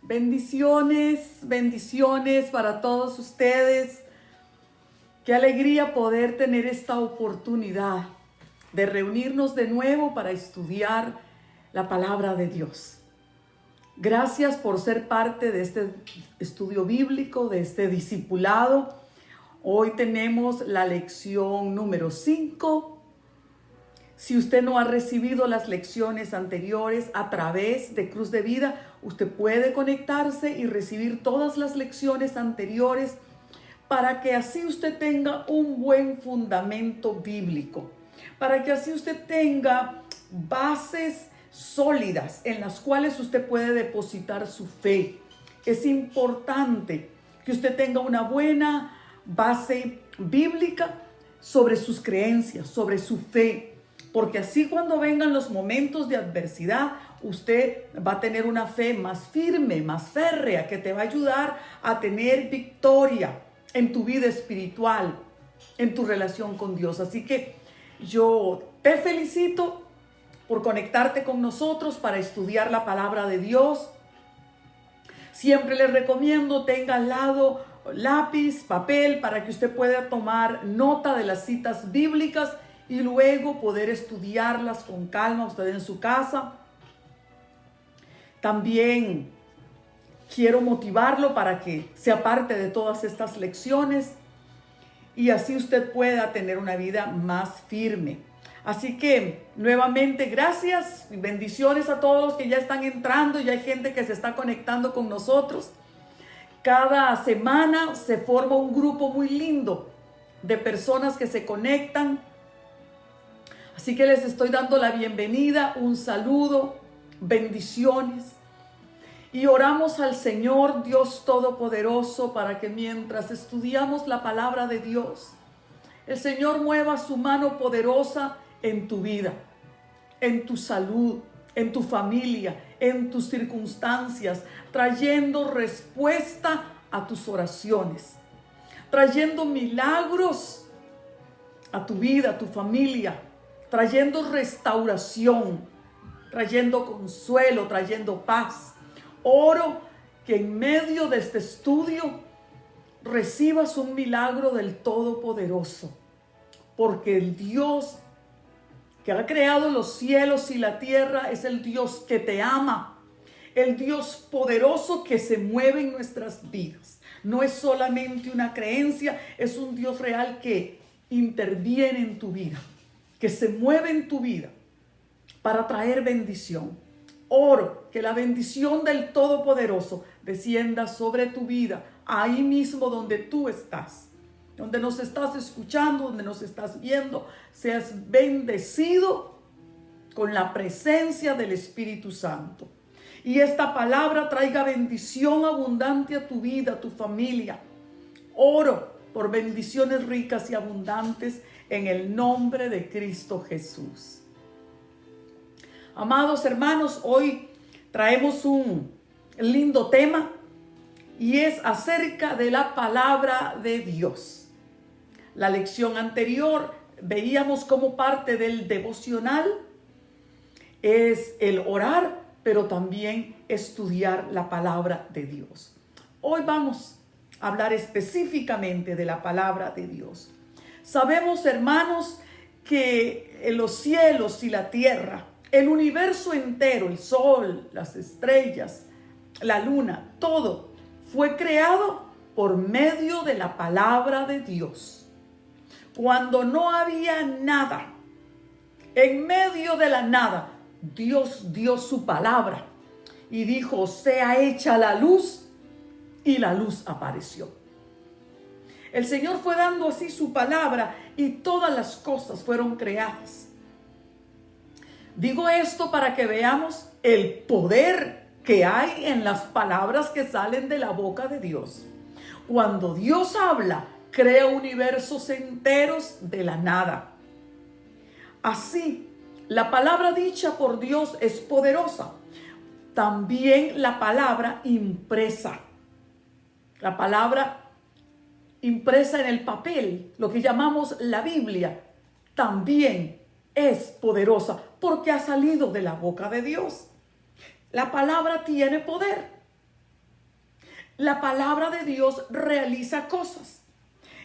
Bendiciones, bendiciones para todos ustedes. Qué alegría poder tener esta oportunidad de reunirnos de nuevo para estudiar la palabra de Dios. Gracias por ser parte de este estudio bíblico, de este discipulado. Hoy tenemos la lección número 5. Si usted no ha recibido las lecciones anteriores a través de Cruz de Vida, usted puede conectarse y recibir todas las lecciones anteriores para que así usted tenga un buen fundamento bíblico, para que así usted tenga bases sólidas en las cuales usted puede depositar su fe. Es importante que usted tenga una buena base bíblica sobre sus creencias, sobre su fe. Porque así cuando vengan los momentos de adversidad, usted va a tener una fe más firme, más férrea, que te va a ayudar a tener victoria en tu vida espiritual, en tu relación con Dios. Así que yo te felicito por conectarte con nosotros para estudiar la palabra de Dios. Siempre les recomiendo tenga al lado lápiz, papel, para que usted pueda tomar nota de las citas bíblicas y luego poder estudiarlas con calma usted en su casa. También quiero motivarlo para que sea parte de todas estas lecciones y así usted pueda tener una vida más firme. Así que nuevamente gracias y bendiciones a todos los que ya están entrando. Ya hay gente que se está conectando con nosotros. Cada semana se forma un grupo muy lindo de personas que se conectan. Así que les estoy dando la bienvenida, un saludo, bendiciones. Y oramos al Señor Dios Todopoderoso para que mientras estudiamos la palabra de Dios, el Señor mueva su mano poderosa en tu vida, en tu salud, en tu familia, en tus circunstancias, trayendo respuesta a tus oraciones, trayendo milagros a tu vida, a tu familia, trayendo restauración, trayendo consuelo, trayendo paz. Oro que en medio de este estudio recibas un milagro del Todopoderoso, porque el Dios que ha creado los cielos y la tierra es el Dios que te ama, el Dios poderoso que se mueve en nuestras vidas. No es solamente una creencia, es un Dios real que interviene en tu vida, que se mueve en tu vida para traer bendición. Oro que la bendición del Todopoderoso descienda sobre tu vida, ahí mismo donde tú estás, donde nos estás escuchando, donde nos estás viendo. Seas bendecido con la presencia del Espíritu Santo. Y esta palabra traiga bendición abundante a tu vida, a tu familia. Oro por bendiciones ricas y abundantes en el nombre de Cristo Jesús. Amados hermanos, hoy traemos un lindo tema y es acerca de la palabra de Dios. La lección anterior veíamos como parte del devocional es el orar, pero también estudiar la palabra de Dios. Hoy vamos a hablar específicamente de la palabra de Dios. Sabemos, hermanos, que en los cielos y la tierra, el universo entero, el sol, las estrellas, la luna, todo fue creado por medio de la palabra de Dios. Cuando no había nada, en medio de la nada, Dios dio su palabra y dijo: sea hecha la luz, y la luz apareció. El Señor fue dando así su palabra y todas las cosas fueron creadas. Digo esto para que veamos el poder que hay en las palabras que salen de la boca de Dios. Cuando Dios habla, crea universos enteros de la nada. Así, la palabra dicha por Dios es poderosa. También la palabra impresa. La palabra impresa en el papel, lo que llamamos la Biblia, también es poderosa porque ha salido de la boca de Dios. La palabra tiene poder. La palabra de Dios realiza cosas.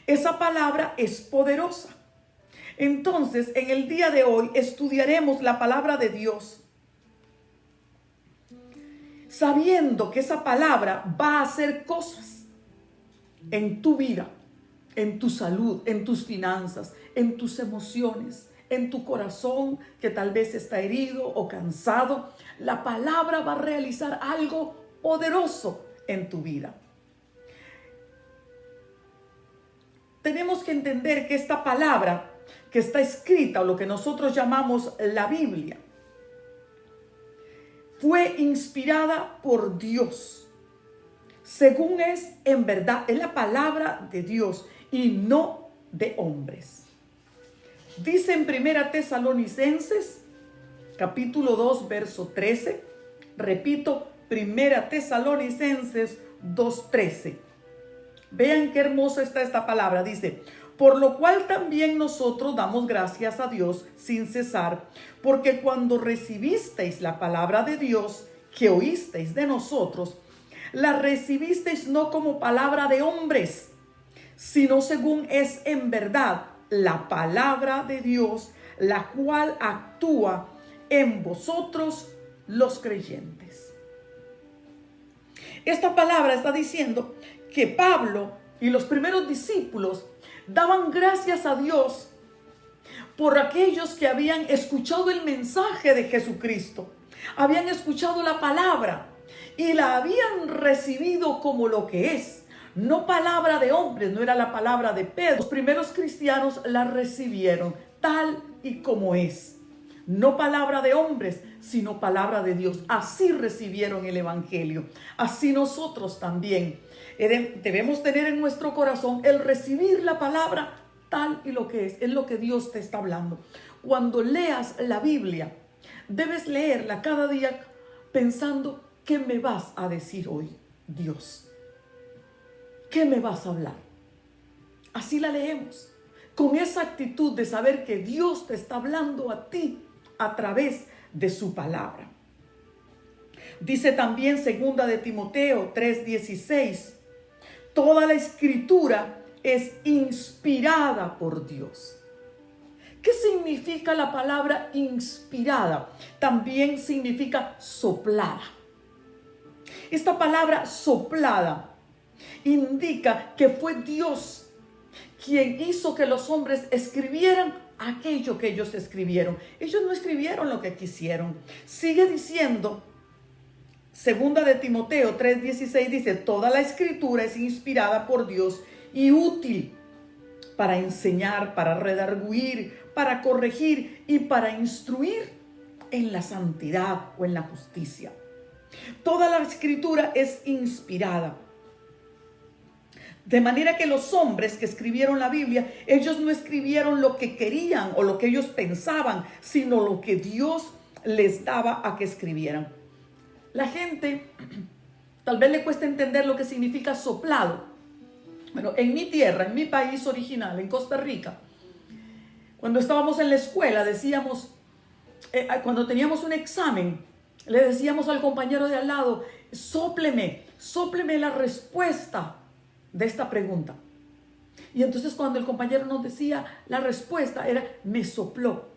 Esa palabra es poderosa. Entonces, en el día de hoy estudiaremos la palabra de Dios, sabiendo que esa palabra va a hacer cosas en tu vida, en tu salud, en tus finanzas, en tus emociones, en tu corazón que tal vez está herido o cansado. La palabra va a realizar algo poderoso en tu vida. Tenemos que entender que esta palabra que está escrita, o lo que nosotros llamamos la Biblia, fue inspirada por Dios. Según es en verdad, es la palabra de Dios y no de hombres. Dice en 1 Tesalonicenses, capítulo 2, verso 13. Repito, 1 Tesalonicenses 2:13. Vean qué hermosa está esta palabra. Dice: por lo cual también nosotros damos gracias a Dios sin cesar, porque cuando recibisteis la palabra de Dios que oísteis de nosotros, la recibisteis no como palabra de hombres, sino según es en verdad la palabra de Dios, la cual actúa en vosotros los creyentes. Esta palabra está diciendo que Pablo y los primeros discípulos daban gracias a Dios por aquellos que habían escuchado el mensaje de Jesucristo, habían escuchado la palabra y la habían recibido como lo que es. No palabra de hombres, no era la palabra de Pedro. Los primeros cristianos la recibieron tal y como es. No palabra de hombres, sino palabra de Dios. Así recibieron el evangelio. Así nosotros también debemos tener en nuestro corazón el recibir la palabra tal y lo que es lo que Dios te está hablando. Cuando leas la Biblia, debes leerla cada día pensando: ¿qué me vas a decir hoy, Dios? ¿Qué me vas a hablar? Así la leemos, con esa actitud de saber que Dios te está hablando a ti a través de su palabra. Dice también 2 de Timoteo 3:16, toda la escritura es inspirada por Dios. ¿Qué significa la palabra inspirada? También significa soplada. Esta palabra soplada indica que fue Dios quien hizo que los hombres escribieran aquello que ellos escribieron. Ellos no escribieron lo que quisieron. Sigue diciendo, 2 de Timoteo 3:16 dice: toda la escritura es inspirada por Dios y útil para enseñar, para redarguir, para corregir y para instruir en la santidad o en la justicia. Toda la escritura es inspirada. De manera que los hombres que escribieron la Biblia, ellos no escribieron lo que querían o lo que ellos pensaban, sino lo que Dios les daba a que escribieran. La gente tal vez le cuesta entender lo que significa soplado. Bueno, en mi tierra, en mi país original, en Costa Rica, cuando estábamos en la escuela, decíamos, cuando teníamos un examen, le decíamos al compañero de al lado: sópleme la respuesta de esta pregunta. Y entonces cuando el compañero nos decía la respuesta, era: me sopló.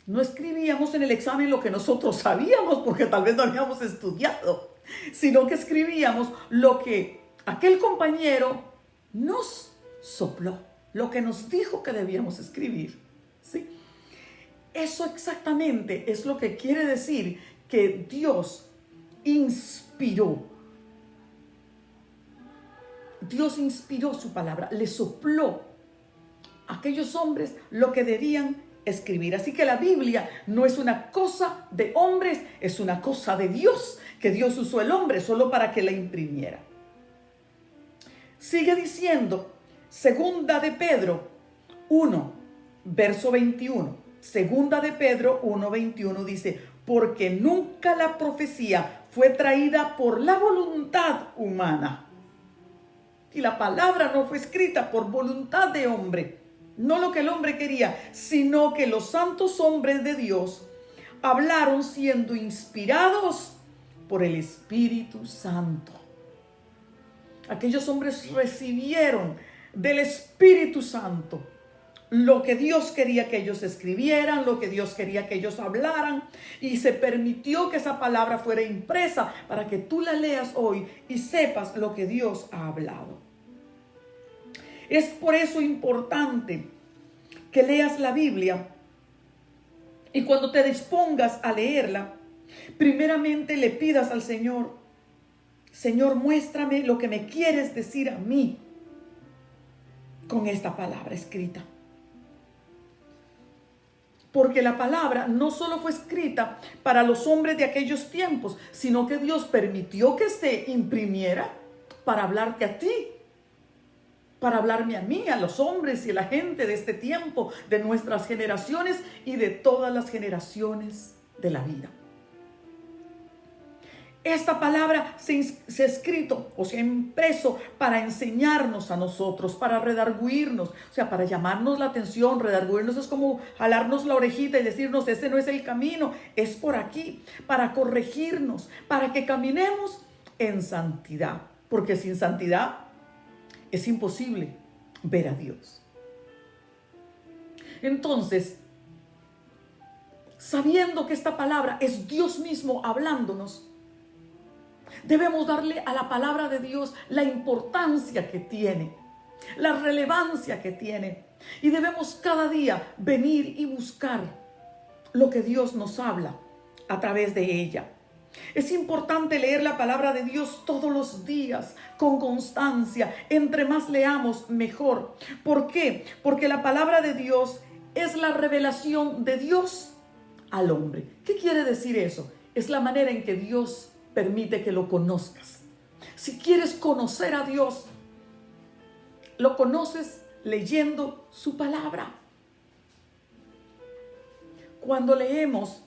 No escribíamos en el examen lo que nosotros sabíamos, porque tal vez no habíamos estudiado, sino que escribíamos lo que aquel compañero nos sopló, lo que nos dijo que debíamos escribir, ¿sí? Eso exactamente es lo que quiere decir que Dios inspiró. Dios inspiró su palabra, le sopló a aquellos hombres lo que debían escribir. Así que la Biblia no es una cosa de hombres, es una cosa de Dios, que Dios usó el hombre solo para que la imprimiera. Sigue diciendo, 2 de Pedro 1, verso 21. 2 de Pedro 1, 21 dice: porque nunca la profecía fue traída por la voluntad humana. Y la palabra no fue escrita por voluntad de hombre, no lo que el hombre quería, sino que los santos hombres de Dios hablaron siendo inspirados por el Espíritu Santo. Aquellos hombres recibieron del Espíritu Santo lo que Dios quería que ellos escribieran, lo que Dios quería que ellos hablaran, y se permitió que esa palabra fuera impresa para que tú la leas hoy y sepas lo que Dios ha hablado. Es por eso importante que leas la Biblia, y cuando te dispongas a leerla, primeramente le pidas al Señor: Señor, muéstrame lo que me quieres decir a mí con esta palabra escrita. Porque la palabra no solo fue escrita para los hombres de aquellos tiempos, sino que Dios permitió que se imprimiera para hablarte a ti, para hablarme a mí, a los hombres y a la gente de este tiempo, de nuestras generaciones y de todas las generaciones de la vida. Esta palabra se ha escrito o se ha impreso para enseñarnos a nosotros, para redarguirnos, o sea, para llamarnos la atención. Redarguirnos es como jalarnos la orejita y decirnos: ese no es el camino, es por aquí, para corregirnos, para que caminemos en santidad, porque sin santidad es imposible ver a Dios. Entonces, sabiendo que esta palabra es Dios mismo hablándonos, debemos darle a la palabra de Dios la importancia que tiene, la relevancia que tiene. Y debemos cada día venir y buscar lo que Dios nos habla a través de ella. Es importante leer la palabra de Dios todos los días, con constancia. Entre más leamos, mejor. ¿Por qué? Porque la palabra de Dios es la revelación de Dios al hombre. ¿Qué quiere decir eso? Es la manera en que Dios permite que lo conozcas. Si quieres conocer a Dios, lo conoces leyendo su palabra. Cuando leemos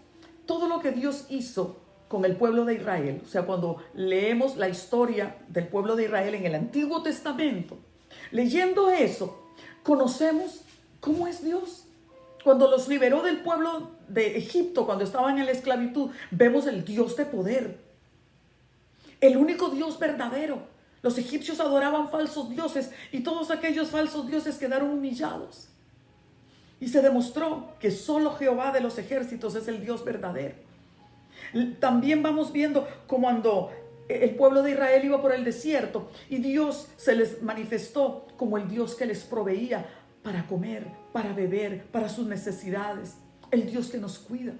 todo lo que Dios hizo con el pueblo de Israel, o sea, cuando leemos la historia del pueblo de Israel en el Antiguo Testamento, leyendo eso, conocemos cómo es Dios. Cuando los liberó del pueblo de Egipto, cuando estaban en la esclavitud, vemos el Dios de poder, el único Dios verdadero. Los egipcios adoraban falsos dioses y todos aquellos falsos dioses quedaron humillados. Y se demostró que solo Jehová de los ejércitos es el Dios verdadero. También vamos viendo como cuando el pueblo de Israel iba por el desierto y Dios se les manifestó como el Dios que les proveía para comer, para beber, para sus necesidades, el Dios que nos cuida.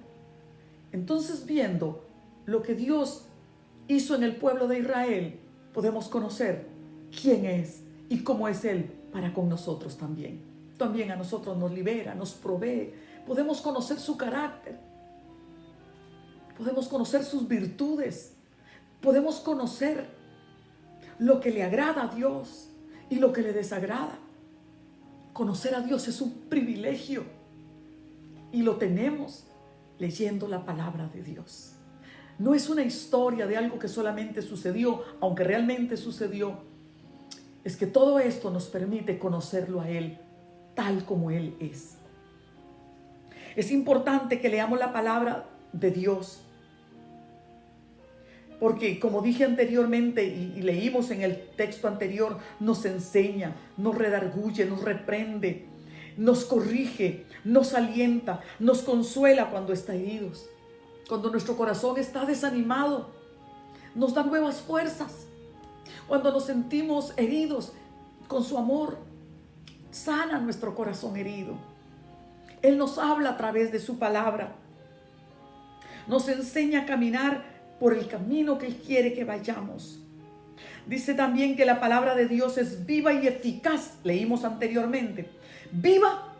Entonces, viendo lo que Dios hizo en el pueblo de Israel, podemos conocer quién es y cómo es Él para con nosotros también. También a nosotros nos libera, nos provee. Podemos conocer su carácter. Podemos conocer sus virtudes. Podemos conocer lo que le agrada a Dios y lo que le desagrada. Conocer a Dios es un privilegio y lo tenemos leyendo la palabra de Dios. No es una historia de algo que solamente sucedió, aunque realmente sucedió. Es que todo esto nos permite conocerlo a Él tal como Él es. Es importante que leamos la palabra de Dios, porque como dije anteriormente y leímos en el texto anterior, nos enseña, nos redarguye, nos reprende, nos corrige, nos alienta, nos consuela cuando está heridos. Cuando nuestro corazón está desanimado, nos da nuevas fuerzas. Cuando nos sentimos heridos, con su amor, sana nuestro corazón herido. Él nos habla a través de su palabra. Nos enseña a caminar por el camino que Él quiere que vayamos. Dice también que la palabra de Dios es viva y eficaz. Leímos anteriormente. Viva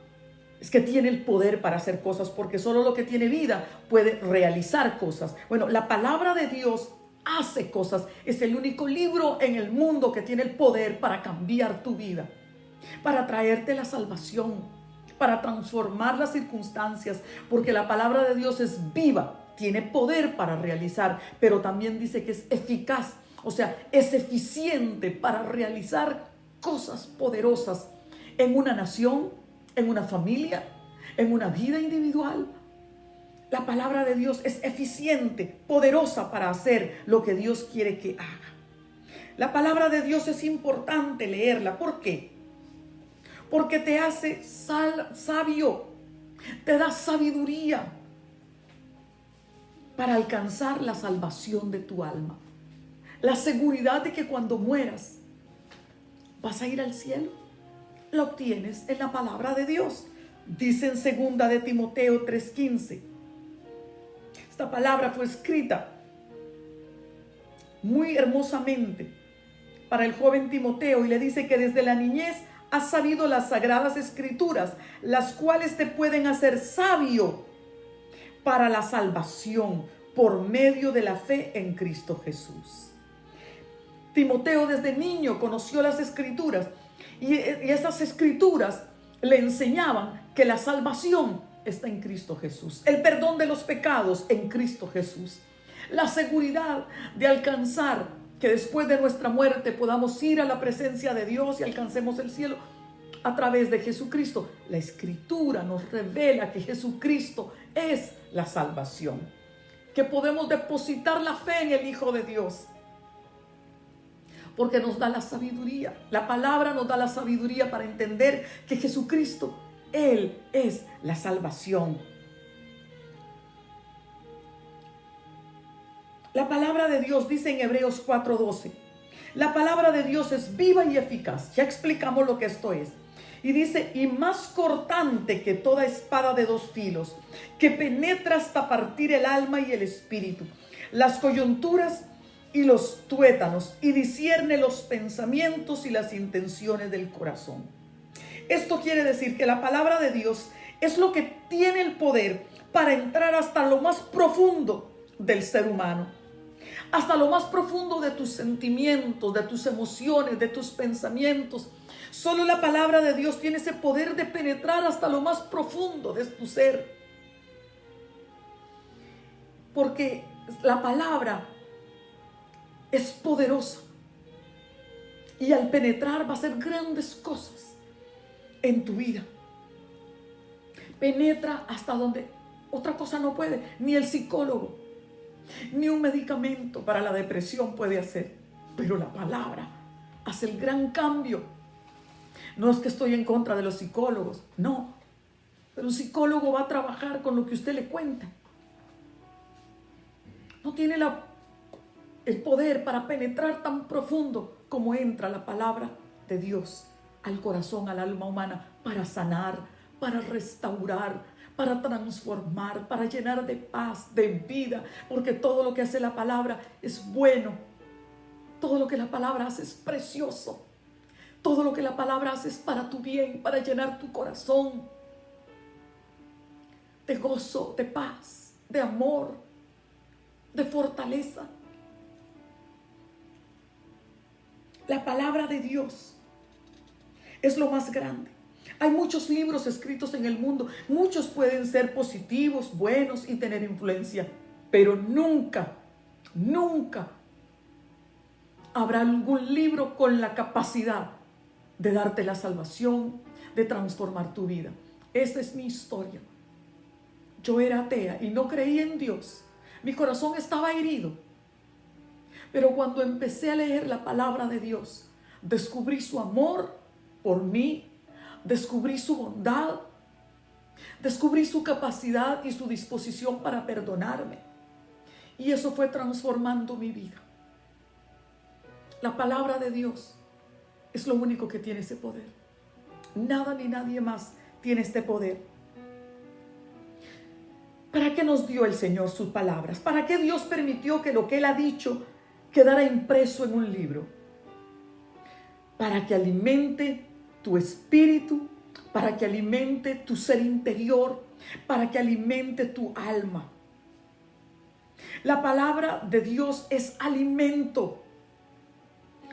es que tiene el poder para hacer cosas, porque solo lo que tiene vida puede realizar cosas. Bueno, la palabra de Dios hace cosas. Es el único libro en el mundo que tiene el poder para cambiar tu vida, para traerte la salvación, para transformar las circunstancias, porque la palabra de Dios es viva, tiene poder para realizar, pero también dice que es eficaz, o sea, es eficiente para realizar cosas poderosas en una nación, en una familia, en una vida individual. La palabra de Dios es eficiente, poderosa para hacer lo que Dios quiere que haga. La palabra de Dios es importante leerla. ¿Por qué? Porque te hace sabio, te da sabiduría para alcanzar la salvación de tu alma. La seguridad de que cuando mueras vas a ir al cielo, la obtienes en la palabra de Dios. Dice en 2 de Timoteo 3:15. Esta palabra fue escrita muy hermosamente para el joven Timoteo y le dice que desde la niñez has sabido las sagradas escrituras, las cuales te pueden hacer sabio para la salvación por medio de la fe en Cristo Jesús. Timoteo desde niño conoció las escrituras y esas escrituras le enseñaban que la salvación está en Cristo Jesús, el perdón de los pecados en Cristo Jesús, la seguridad de alcanzar que después de nuestra muerte podamos ir a la presencia de Dios y alcancemos el cielo a través de Jesucristo. La Escritura nos revela que Jesucristo es la salvación, que podemos depositar la fe en el Hijo de Dios, porque nos da la sabiduría. La palabra nos da la sabiduría para entender que Jesucristo, Él es la salvación. La palabra de Dios dice en Hebreos 4:12, la palabra de Dios es viva y eficaz. Ya explicamos lo que esto es. Y dice, y más cortante que toda espada de dos filos, que penetra hasta partir el alma y el espíritu, las coyunturas y los tuétanos, y discierne los pensamientos y las intenciones del corazón. Esto quiere decir que la palabra de Dios es lo que tiene el poder para entrar hasta lo más profundo del ser humano, hasta lo más profundo de tus sentimientos, de tus emociones, de tus pensamientos. Solo la palabra de Dios tiene ese poder de penetrar hasta lo más profundo de tu ser, porque la palabra es poderosa y al penetrar va a hacer grandes cosas en tu vida. Penetra hasta donde otra cosa no puede, ni el psicólogo, ni un medicamento para la depresión puede hacer, pero la palabra hace el gran cambio. No es que estoy en contra de los psicólogos, no, pero un psicólogo va a trabajar con lo que usted le cuenta. No tiene el poder para penetrar tan profundo como entra la palabra de Dios al corazón, al alma humana, para sanar, para restaurar, para transformar, para llenar de paz, de vida, porque todo lo que hace la palabra es bueno. Todo lo que la palabra hace es precioso. Todo lo que la palabra hace es para tu bien, para llenar tu corazón de gozo, de paz, de amor, de fortaleza. La palabra de Dios es lo más grande. Hay muchos libros escritos en el mundo. Muchos pueden ser positivos, buenos y tener influencia. Pero nunca, nunca habrá algún libro con la capacidad de darte la salvación, de transformar tu vida. Esta es mi historia. Yo era atea y no creía en Dios. Mi corazón estaba herido. Pero cuando empecé a leer la palabra de Dios, descubrí su amor por mí, descubrí su bondad, descubrí su capacidad y su disposición para perdonarme. Y eso fue transformando mi vida. La palabra de Dios es lo único que tiene ese poder. Nada ni nadie más tiene este poder. ¿Para qué nos dio el Señor sus palabras? ¿Para qué Dios permitió que lo que Él ha dicho quedara impreso en un libro? Para que alimente tu espíritu, para que alimente tu ser interior, para que alimente tu alma. La palabra de Dios es alimento.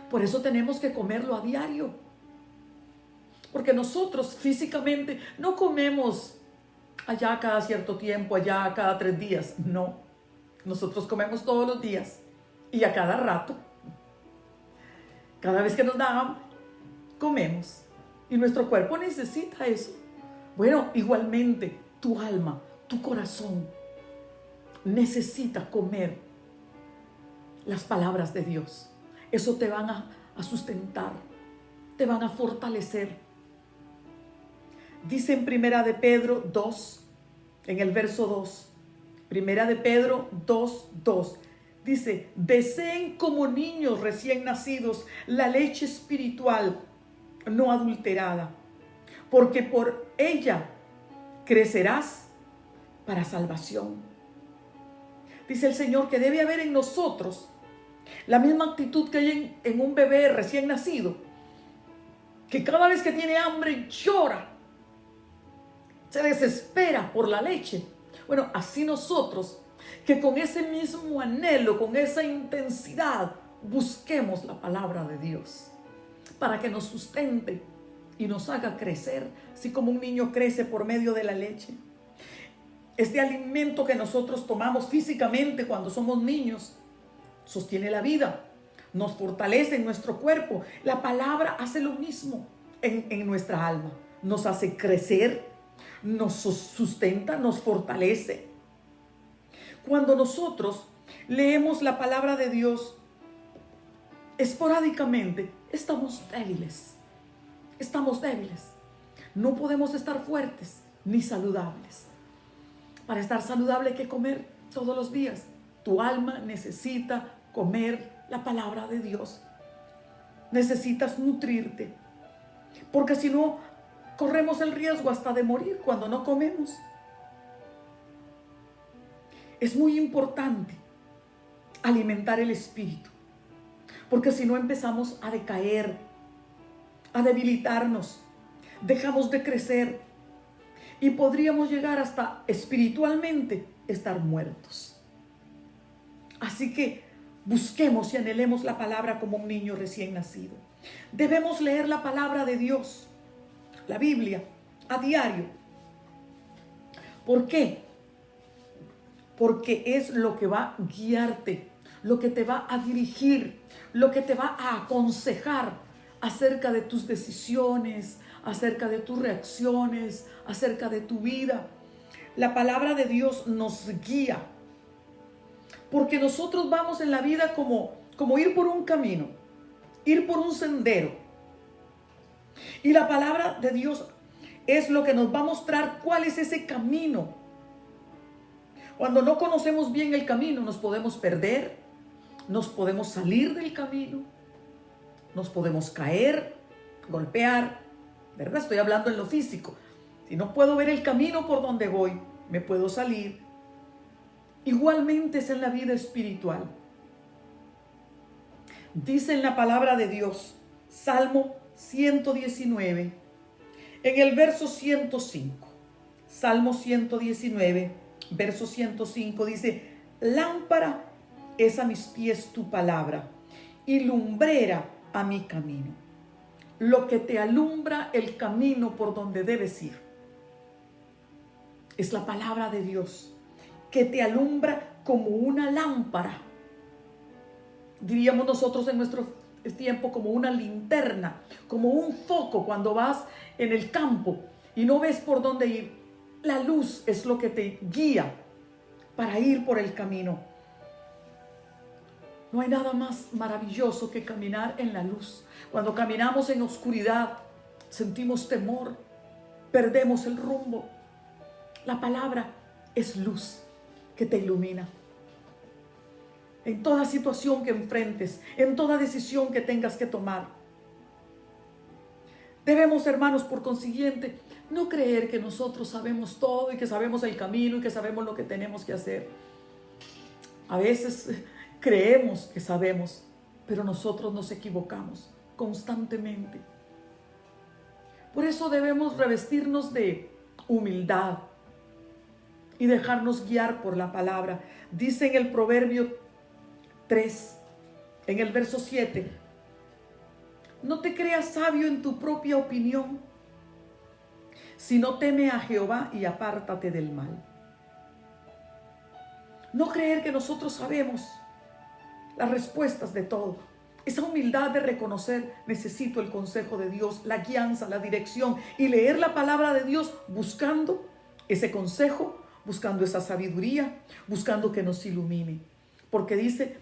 Por eso tenemos que comerlo a diario. Porque nosotros físicamente no comemos allá cada cierto tiempo, allá cada 3 días. No, nosotros comemos todos los días y a cada rato. Cada vez que nos da hambre, comemos. Y nuestro cuerpo necesita eso. Bueno, igualmente tu alma, tu corazón necesita comer las palabras de Dios. eso te van a sustentar, te van a fortalecer. Dice en Primera de Pedro 2, en el verso 2, Primera de Pedro 2:2, dice: deseen como niños recién nacidos la leche espiritual no adulterada, porque por ella crecerás para salvación. Dice el Señor que debe haber en nosotros la misma actitud que hay en un bebé recién nacido, que cada vez que tiene hambre llora, se desespera por la leche. Bueno, así nosotros, que con ese mismo anhelo, con esa intensidad, busquemos la palabra de Dios para que nos sustente y nos haga crecer, así como un niño crece por medio de la leche. Este alimento que nosotros tomamos físicamente cuando somos niños sostiene la vida, nos fortalece en nuestro cuerpo. La palabra hace lo mismo en nuestra alma, nos hace crecer, nos sustenta, nos fortalece. Cuando nosotros leemos la palabra de Dios esporádicamente, estamos débiles. No podemos estar fuertes ni saludables. Para estar saludable hay que comer todos los días. Tu alma necesita comer la palabra de Dios. Necesitas nutrirte, porque si no, corremos el riesgo hasta de morir cuando no comemos. Es muy importante alimentar el espíritu, porque si no empezamos a decaer, a debilitarnos, dejamos de crecer y podríamos llegar hasta espiritualmente estar muertos. Así que busquemos y anhelemos la palabra como un niño recién nacido. Debemos leer la palabra de Dios, la Biblia, a diario. ¿Por qué? Porque es lo que va a guiarte, lo que te va a dirigir, lo que te va a aconsejar acerca de tus decisiones, acerca de tus reacciones, acerca de tu vida. La palabra de Dios nos guía, porque nosotros vamos en la vida como ir por un camino, ir por un sendero. Y la palabra de Dios es lo que nos va a mostrar cuál es ese camino. Cuando no conocemos bien el camino, nos podemos perder, nos podemos salir del camino, nos podemos caer, golpear, ¿verdad? Estoy hablando en lo físico. Si no puedo ver el camino por donde voy, me puedo salir. Igualmente es en la vida espiritual. Dice en la palabra de Dios, Salmo 119, en el verso 105. Salmo 119, verso 105 dice: lámpara es a mis pies tu palabra y lumbrera a mi camino. Lo que te alumbra el camino por donde debes ir es la palabra de Dios, que te alumbra como una lámpara. Diríamos nosotros en nuestro tiempo como una linterna, como un foco cuando vas en el campo y no ves por dónde ir. La luz es lo que te guía para ir por el camino. No hay nada más maravilloso que caminar en la luz. Cuando caminamos en oscuridad, sentimos temor, perdemos el rumbo. La palabra es luz que te ilumina. En toda situación que enfrentes, en toda decisión que tengas que tomar. Debemos, hermanos, por consiguiente, no creer que nosotros sabemos todo y que sabemos el camino y que sabemos lo que tenemos que hacer. A veces creemos que sabemos, pero nosotros nos equivocamos constantemente. Por eso debemos revestirnos de humildad y dejarnos guiar por la palabra. Dice en el Proverbio 3, en el verso 7: no te creas sabio en tu propia opinión, sino teme a Jehová y apártate del mal. No creer que nosotros sabemos las respuestas de todo. Esa humildad de reconocer: necesito el consejo de Dios, la guianza, la dirección, y leer la palabra de Dios buscando ese consejo, buscando esa sabiduría, buscando que nos ilumine. Porque dice: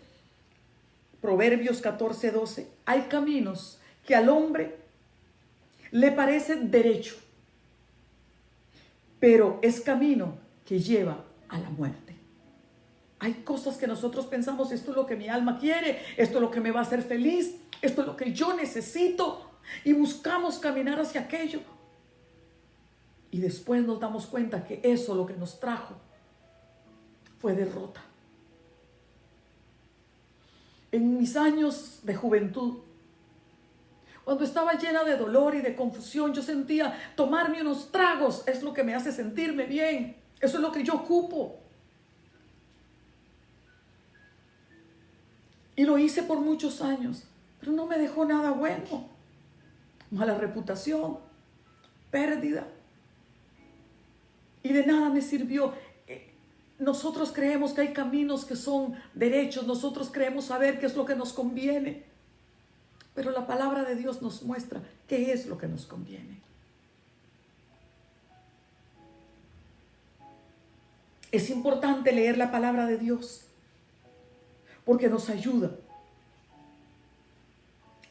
Proverbios 14:12. Hay caminos que al hombre le parecen derecho, pero es camino que lleva a la muerte. Hay cosas que nosotros pensamos, esto es lo que mi alma quiere, esto es lo que me va a hacer feliz, esto es lo que yo necesito, y buscamos caminar hacia aquello. Y después nos damos cuenta que eso lo que nos trajo fue derrota. En mis años de juventud, cuando estaba llena de dolor y de confusión, yo sentía tomarme unos tragos es lo que me hace sentirme bien. Eso es lo que yo ocupo. Y lo hice por muchos años, pero no me dejó nada bueno. Mala reputación, pérdida. Y de nada me sirvió. Nosotros creemos que hay caminos que son derechos. Nosotros creemos saber qué es lo que nos conviene. Pero la palabra de Dios nos muestra qué es lo que nos conviene. Es importante leer la palabra de Dios porque nos ayuda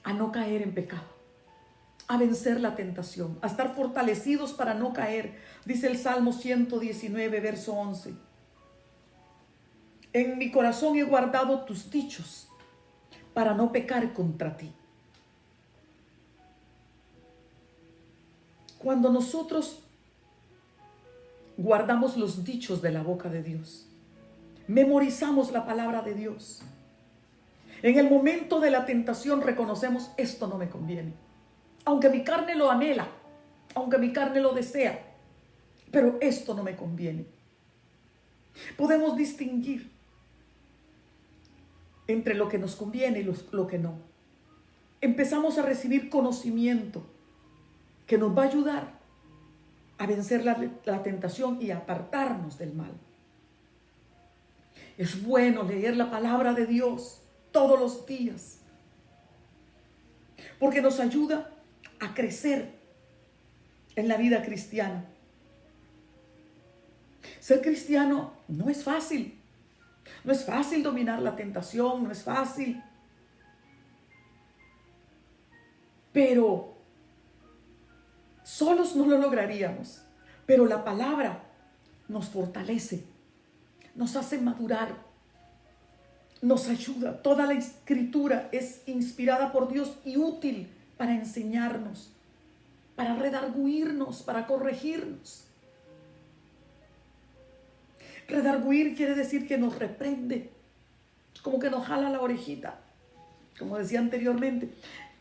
a no caer en pecado, a vencer la tentación, a estar fortalecidos para no caer. Dice el Salmo 119, verso 11. En mi corazón he guardado tus dichos para no pecar contra ti. Cuando nosotros guardamos los dichos de la boca de Dios, memorizamos la palabra de Dios, en el momento de la tentación reconocemos, esto no me conviene. Aunque mi carne lo anhela, aunque mi carne lo desea, pero esto no me conviene. Podemos distinguir entre lo que nos conviene y lo que no. Empezamos a recibir conocimiento que nos va a ayudar a vencer la tentación y a apartarnos del mal. Es bueno leer la palabra de Dios todos los días, porque nos ayuda a crecer en la vida cristiana. Ser cristiano no es fácil. No es fácil dominar la tentación, no es fácil. Pero solos no lo lograríamos. Pero la palabra nos fortalece, nos hace madurar, nos ayuda. Toda la escritura es inspirada por Dios y útil para enseñarnos, para redarguirnos, para corregirnos. Redarguir quiere decir que nos reprende, como que nos jala la orejita, como decía anteriormente.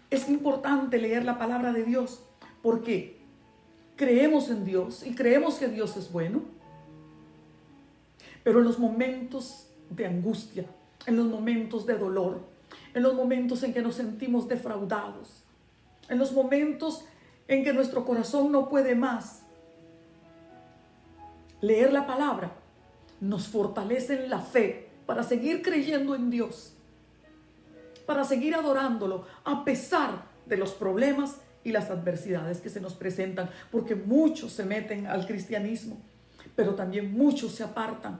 Es importante leer la palabra de Dios porque creemos en Dios y creemos que Dios es bueno. Pero en los momentos de angustia, en los momentos de dolor, en los momentos en que nos sentimos defraudados, en los momentos en que nuestro corazón no puede más, leer la palabra nos fortalece en la fe para seguir creyendo en Dios, para seguir adorándolo a pesar de los problemas y las adversidades que se nos presentan, porque muchos se meten al cristianismo, pero también muchos se apartan,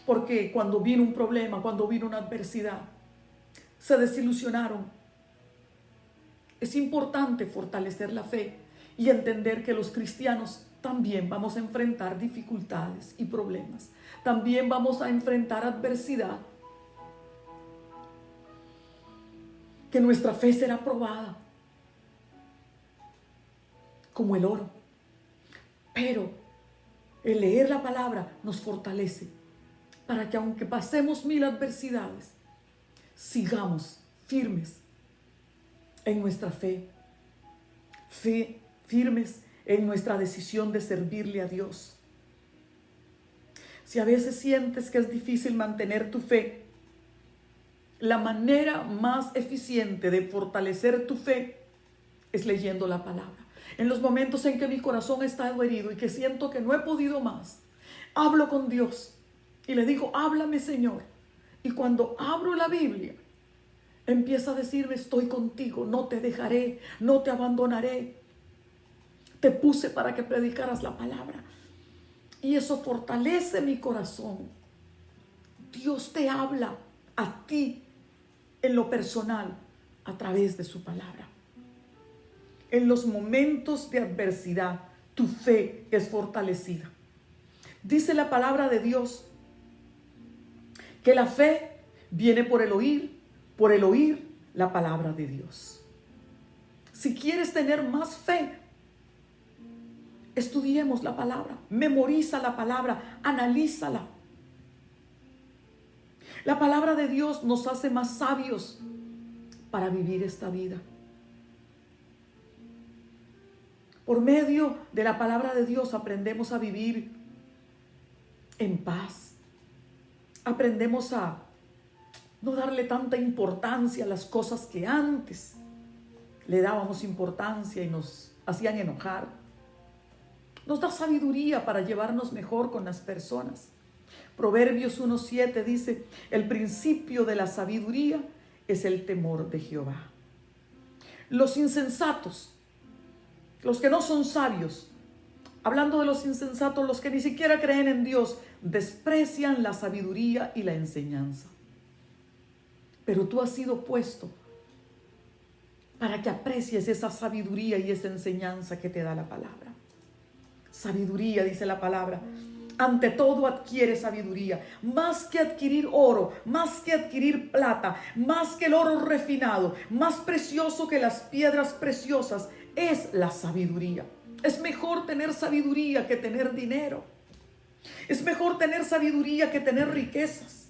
porque cuando vino un problema, cuando vino una adversidad, se desilusionaron. Es importante fortalecer la fe y entender que los cristianos también vamos a enfrentar dificultades y problemas. También vamos a enfrentar adversidad. Que nuestra fe será probada como el oro. Pero el leer la palabra nos fortalece para que aunque pasemos 1000 adversidades, sigamos firmes en nuestra fe, firmes en nuestra decisión de servirle a Dios. Si a veces sientes que es difícil mantener tu fe, la manera más eficiente de fortalecer tu fe es leyendo la palabra. En los momentos en que mi corazón está herido y que siento que no he podido más, hablo con Dios y le digo, háblame, Señor. Y cuando abro la Biblia, empieza a decirme, estoy contigo, no te dejaré, no te abandonaré. Te puse para que predicaras la palabra. Y eso fortalece mi corazón. Dios te habla a ti en lo personal a través de su palabra. En los momentos de adversidad, tu fe es fortalecida. Dice la palabra de Dios que la fe viene por el oír la palabra de Dios. Si quieres tener más fe, estudiemos la palabra, memoriza la palabra, analízala. La palabra de Dios nos hace más sabios para vivir esta vida. Por medio de la palabra de Dios aprendemos a vivir en paz. Aprendemos a no darle tanta importancia a las cosas que antes le dábamos importancia y nos hacían enojar. Nos da sabiduría para llevarnos mejor con las personas. Proverbios 1:7 dice: el principio de la sabiduría es el temor de Jehová. Los insensatos, los que no son sabios, hablando de los insensatos, los que ni siquiera creen en Dios, desprecian la sabiduría y la enseñanza. Pero tú has sido puesto para que aprecies esa sabiduría y esa enseñanza que te da la palabra. Sabiduría, dice la palabra. Ante todo adquiere sabiduría, más que adquirir oro, más que adquirir plata, más que el oro refinado, más precioso que las piedras preciosas, es la sabiduría. Es mejor tener sabiduría que tener dinero. Es mejor tener sabiduría que tener riquezas.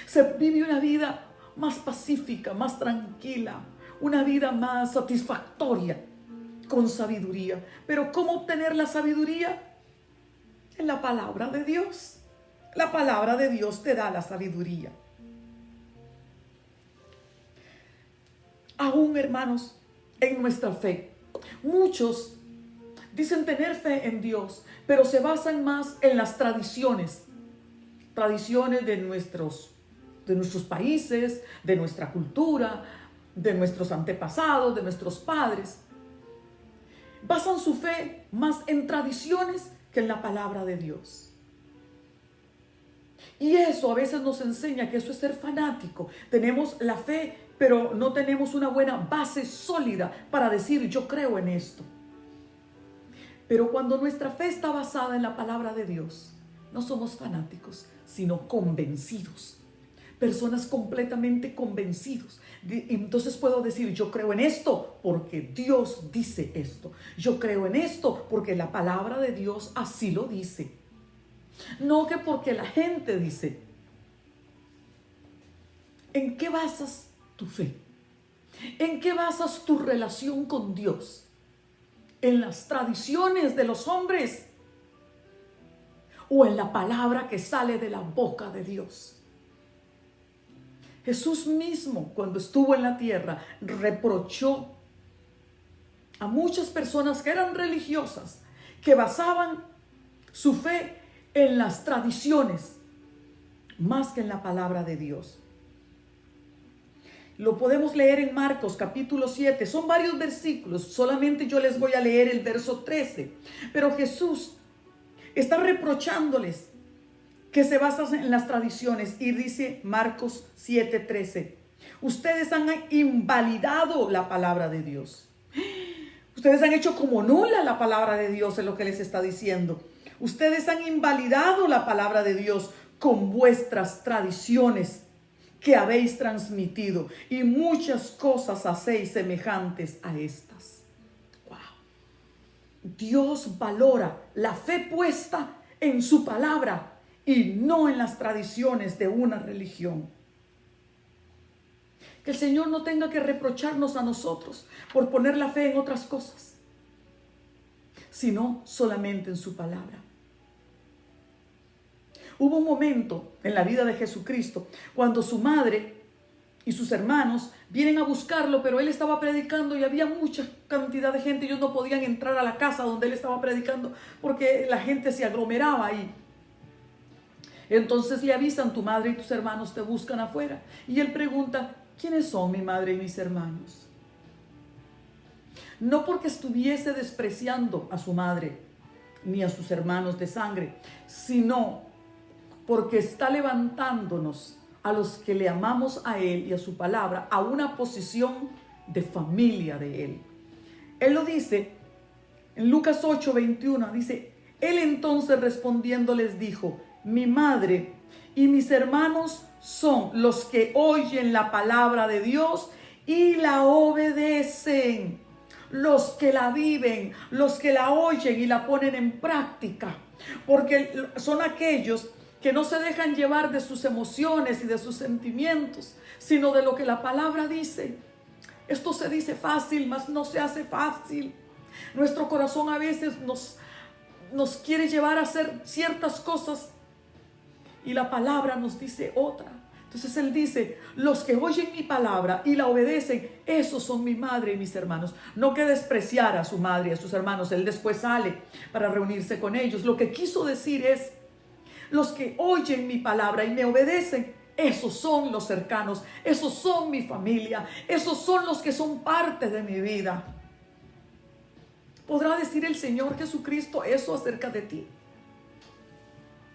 Se vive una vida más pacífica, más tranquila, una vida más satisfactoria con sabiduría. Pero ¿cómo obtener la sabiduría? En la palabra de Dios. La palabra de Dios te da la sabiduría. Aún, hermanos, en nuestra fe, muchos dicen tener fe en Dios, pero se basan más en las tradiciones de nuestros países, de nuestra cultura, de nuestros antepasados, de nuestros padres. Basan su fe más en tradiciones que en la palabra de Dios. Y eso a veces nos enseña que eso es ser fanático. Tenemos la fe, pero no tenemos una buena base sólida para decir yo creo en esto. Pero cuando nuestra fe está basada en la palabra de Dios, no somos fanáticos, sino convencidos. Personas completamente convencidos. Entonces puedo decir, yo creo en esto porque Dios dice esto. Yo creo en esto porque la palabra de Dios así lo dice. No que porque la gente dice. ¿En qué basas tu fe? ¿En qué basas tu relación con Dios? ¿En las tradiciones de los hombres? ¿O en la palabra que sale de la boca de Dios? Jesús mismo, cuando estuvo en la tierra, reprochó a muchas personas que eran religiosas, que basaban su fe en las tradiciones, más que en la palabra de Dios. Lo podemos leer en Marcos capítulo 7, son varios versículos, solamente yo les voy a leer el verso 13, pero Jesús está reprochándoles que se basan en las tradiciones y dice Marcos 7:13, ustedes han invalidado la palabra de Dios. Ustedes han hecho como nula la palabra de Dios, es lo que les está diciendo. Ustedes han invalidado la palabra de Dios con vuestras tradiciones que habéis transmitido y muchas cosas hacéis semejantes a estas. Wow. Dios valora la fe puesta en su palabra y no en las tradiciones de una religión. Que el Señor no tenga que reprocharnos a nosotros por poner la fe en otras cosas, sino solamente en su palabra. Hubo un momento en la vida de Jesucristo cuando su madre y sus hermanos vienen a buscarlo, pero él estaba predicando y había mucha cantidad de gente. Ellos no podían entrar a la casa donde él estaba predicando porque la gente se aglomeraba ahí. Entonces le avisan, tu madre y tus hermanos te buscan afuera. Y él pregunta, ¿quiénes son mi madre y mis hermanos? No porque estuviese despreciando a su madre ni a sus hermanos de sangre, sino porque está levantándonos a los que le amamos a Él y a su palabra a una posición de familia de Él. Él lo dice en Lucas 8:21, dice: Él entonces respondiendo les dijo: mi madre y mis hermanos son los que oyen la palabra de Dios y la obedecen, los que la viven, los que la oyen y la ponen en práctica, porque son aquellos que no se dejan llevar de sus emociones y de sus sentimientos, sino de lo que la palabra dice. Esto se dice fácil, mas no se hace fácil. Nuestro corazón a veces nos quiere llevar a hacer ciertas cosas y la palabra nos dice otra. Entonces Él dice: los que oyen mi palabra y la obedecen, esos son mi madre y mis hermanos. No que despreciara a su madre y a sus hermanos. Él después sale para reunirse con ellos. Lo que quiso decir es: los que oyen mi palabra y me obedecen, esos son los cercanos, esos son mi familia, esos son los que son parte de mi vida. ¿Podrá decir el Señor Jesucristo eso acerca de ti?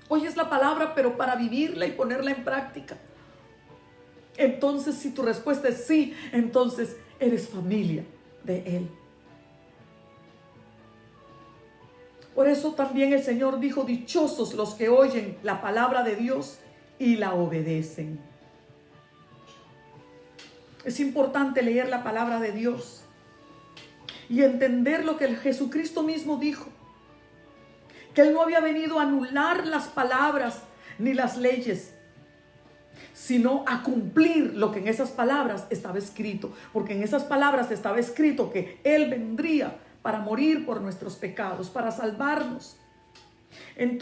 Oyes la palabra, pero para vivirla y ponerla en práctica. Entonces, si tu respuesta es sí, entonces eres familia de Él. Por eso también el Señor dijo: dichosos los que oyen la palabra de Dios y la obedecen. Es importante leer la palabra de Dios y entender lo que el Jesucristo mismo dijo, que Él no había venido a anular las palabras ni las leyes, sino a cumplir lo que en esas palabras estaba escrito, porque en esas palabras estaba escrito que Él vendría para morir por nuestros pecados, para salvarnos. En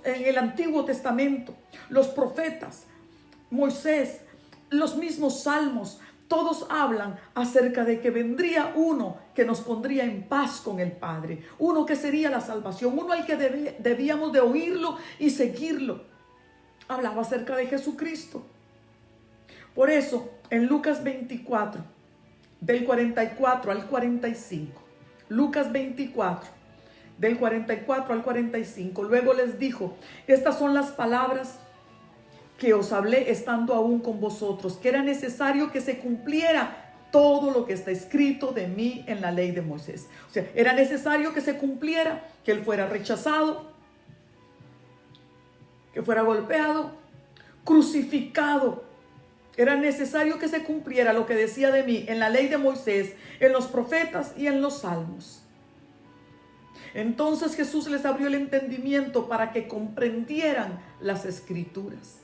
el Antiguo Testamento, los profetas, Moisés, los mismos salmos, todos hablan acerca de que vendría uno que nos pondría en paz con el Padre, uno que sería la salvación, uno al que debíamos de oírlo y seguirlo. Hablaba acerca de Jesucristo. Por eso, en Lucas 24, del 44 al 45, Lucas 24, del 44 al 45, luego les dijo: estas son las palabras que os hablé estando aún con vosotros, que era necesario que se cumpliera todo lo que está escrito de mí en la ley de Moisés. O sea, era necesario que se cumpliera, que Él fuera rechazado, que fuera golpeado, crucificado. Era necesario que se cumpliera lo que decía de mí en la ley de Moisés, en los profetas y en los salmos. Entonces Jesús les abrió el entendimiento para que comprendieran las escrituras.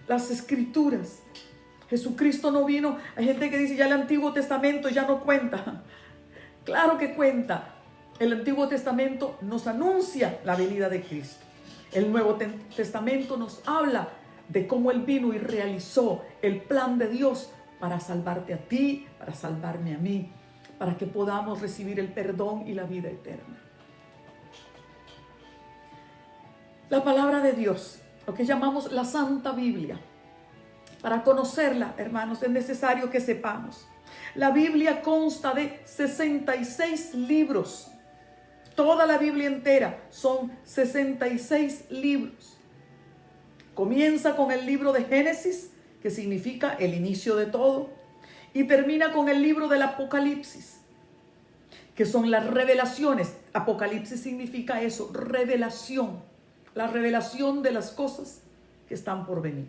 Las escrituras. Jesucristo no vino. Hay gente que dice: ya el Antiguo Testamento ya no cuenta. Claro que cuenta. El Antiguo Testamento nos anuncia la venida de Cristo. El Nuevo Testamento nos habla de cómo Él vino y realizó el plan de Dios para salvarte a ti, para salvarme a mí, para que podamos recibir el perdón y la vida eterna. La palabra de Dios, lo que llamamos la Santa Biblia. Para conocerla, hermanos, es necesario que sepamos. La Biblia consta de 66 libros. Toda la Biblia entera son 66 libros. Comienza con el libro de Génesis, que significa el inicio de todo, y termina con el libro del Apocalipsis, que son las revelaciones. Apocalipsis significa eso, revelación, la revelación de las cosas que están por venir.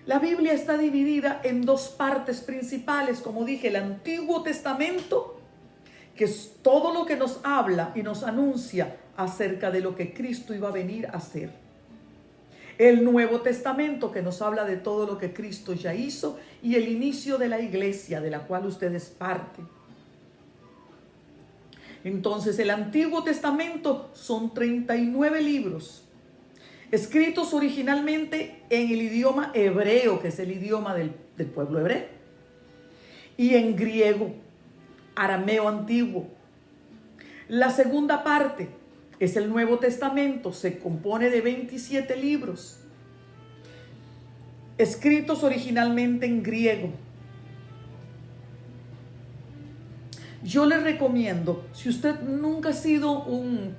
La Biblia está dividida en dos partes principales, como dije: el Antiguo Testamento, que es todo lo que nos habla y nos anuncia acerca de lo que Cristo iba a venir a hacer. El Nuevo Testamento, que nos habla de todo lo que Cristo ya hizo y el inicio de la iglesia, de la cual usted es parte. Entonces, el Antiguo Testamento son 39 libros, escritos originalmente en el idioma hebreo, que es el idioma del pueblo hebreo, y en griego, arameo antiguo. La segunda parte es el Nuevo Testamento, se compone de 27 libros, escritos originalmente en griego. Yo les recomiendo, si usted nunca ha sido un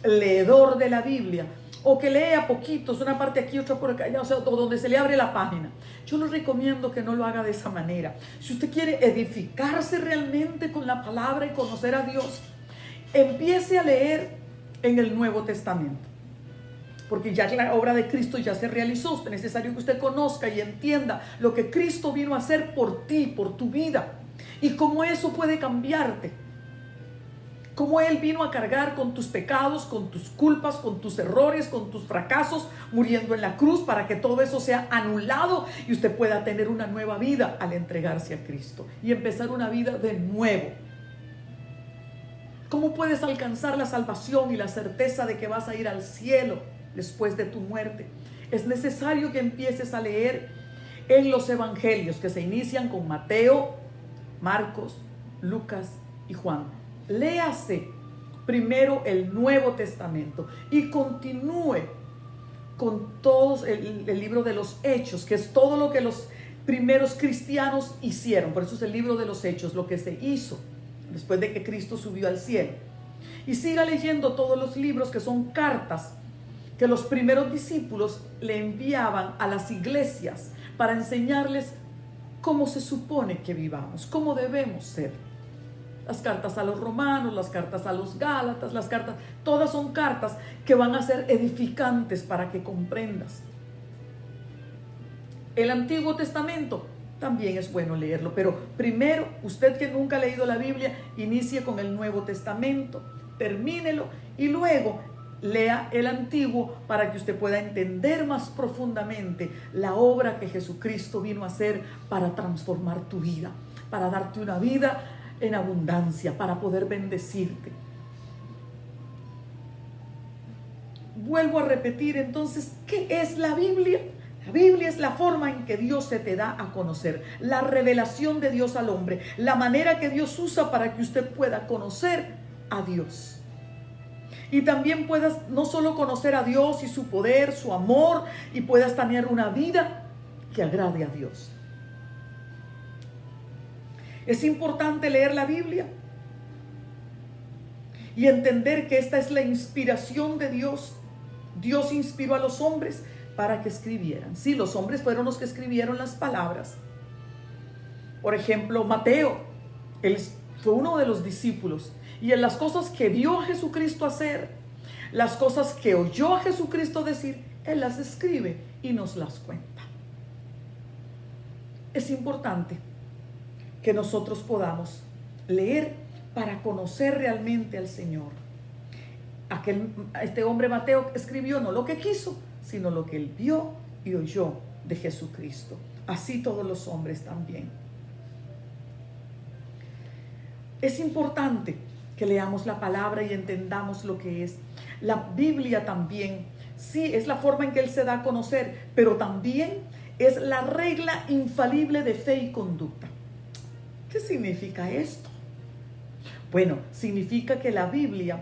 leedor de la Biblia, o que lea poquitos, una parte aquí, otra por acá, o sea, donde se le abre la página. Yo les recomiendo que no lo haga de esa manera. Si usted quiere edificarse realmente con la palabra y conocer a Dios, empiece a leer en el Nuevo Testamento. Porque ya la obra de Cristo ya se realizó. Es necesario que usted conozca y entienda lo que Cristo vino a hacer por ti, por tu vida. Y cómo eso puede cambiarte. Cómo Él vino a cargar con tus pecados, con tus culpas, con tus errores, con tus fracasos, muriendo en la cruz para que todo eso sea anulado y usted pueda tener una nueva vida al entregarse a Cristo y empezar una vida de nuevo. ¿Cómo puedes alcanzar la salvación y la certeza de que vas a ir al cielo después de tu muerte? Es necesario que empieces a leer en los evangelios que se inician con Mateo, Marcos, Lucas y Juan. Léase primero el Nuevo Testamento y continúe con todos el libro de los Hechos, que es todo lo que los primeros cristianos hicieron. Por eso es el libro de los Hechos, lo que se hizo después de que Cristo subió al cielo. Y siga leyendo todos los libros que son cartas que los primeros discípulos le enviaban a las iglesias para enseñarles cómo se supone que vivamos, cómo debemos ser. Las cartas a los romanos, las cartas a los gálatas, las cartas, todas son cartas que van a ser edificantes para que comprendas. El Antiguo Testamento también es bueno leerlo, pero primero, usted que nunca ha leído la Biblia, inicie con el Nuevo Testamento, termínelo y luego lea el Antiguo para que usted pueda entender más profundamente la obra que Jesucristo vino a hacer para transformar tu vida, para darte una vida en abundancia, para poder bendecirte. Vuelvo a repetir entonces, ¿qué es la Biblia? La Biblia es la forma en que Dios se te da a conocer, la revelación de Dios al hombre, la manera que Dios usa para que usted pueda conocer a Dios. Y también puedas no solo conocer a Dios y su poder, su amor, y puedas tener una vida que agrade a Dios. Es importante leer la Biblia y entender que esta es la inspiración de Dios. Dios inspiró a los hombres para que escribieran. Sí, los hombres fueron los que escribieron las palabras. Por ejemplo, Mateo, él fue uno de los discípulos. Y en las cosas que vio a Jesucristo hacer, las cosas que oyó a Jesucristo decir, Él las escribe y nos las cuenta. Es importante que nosotros podamos leer para conocer realmente al Señor. Este hombre Mateo escribió no lo que quiso, sino lo que él vio y oyó de Jesucristo. Así todos los hombres también. Es importante que leamos la palabra y entendamos lo que es. La Biblia también, sí, es la forma en que Él se da a conocer, pero también es la regla infalible de fe y conducta. ¿Qué significa esto? Bueno, significa que la Biblia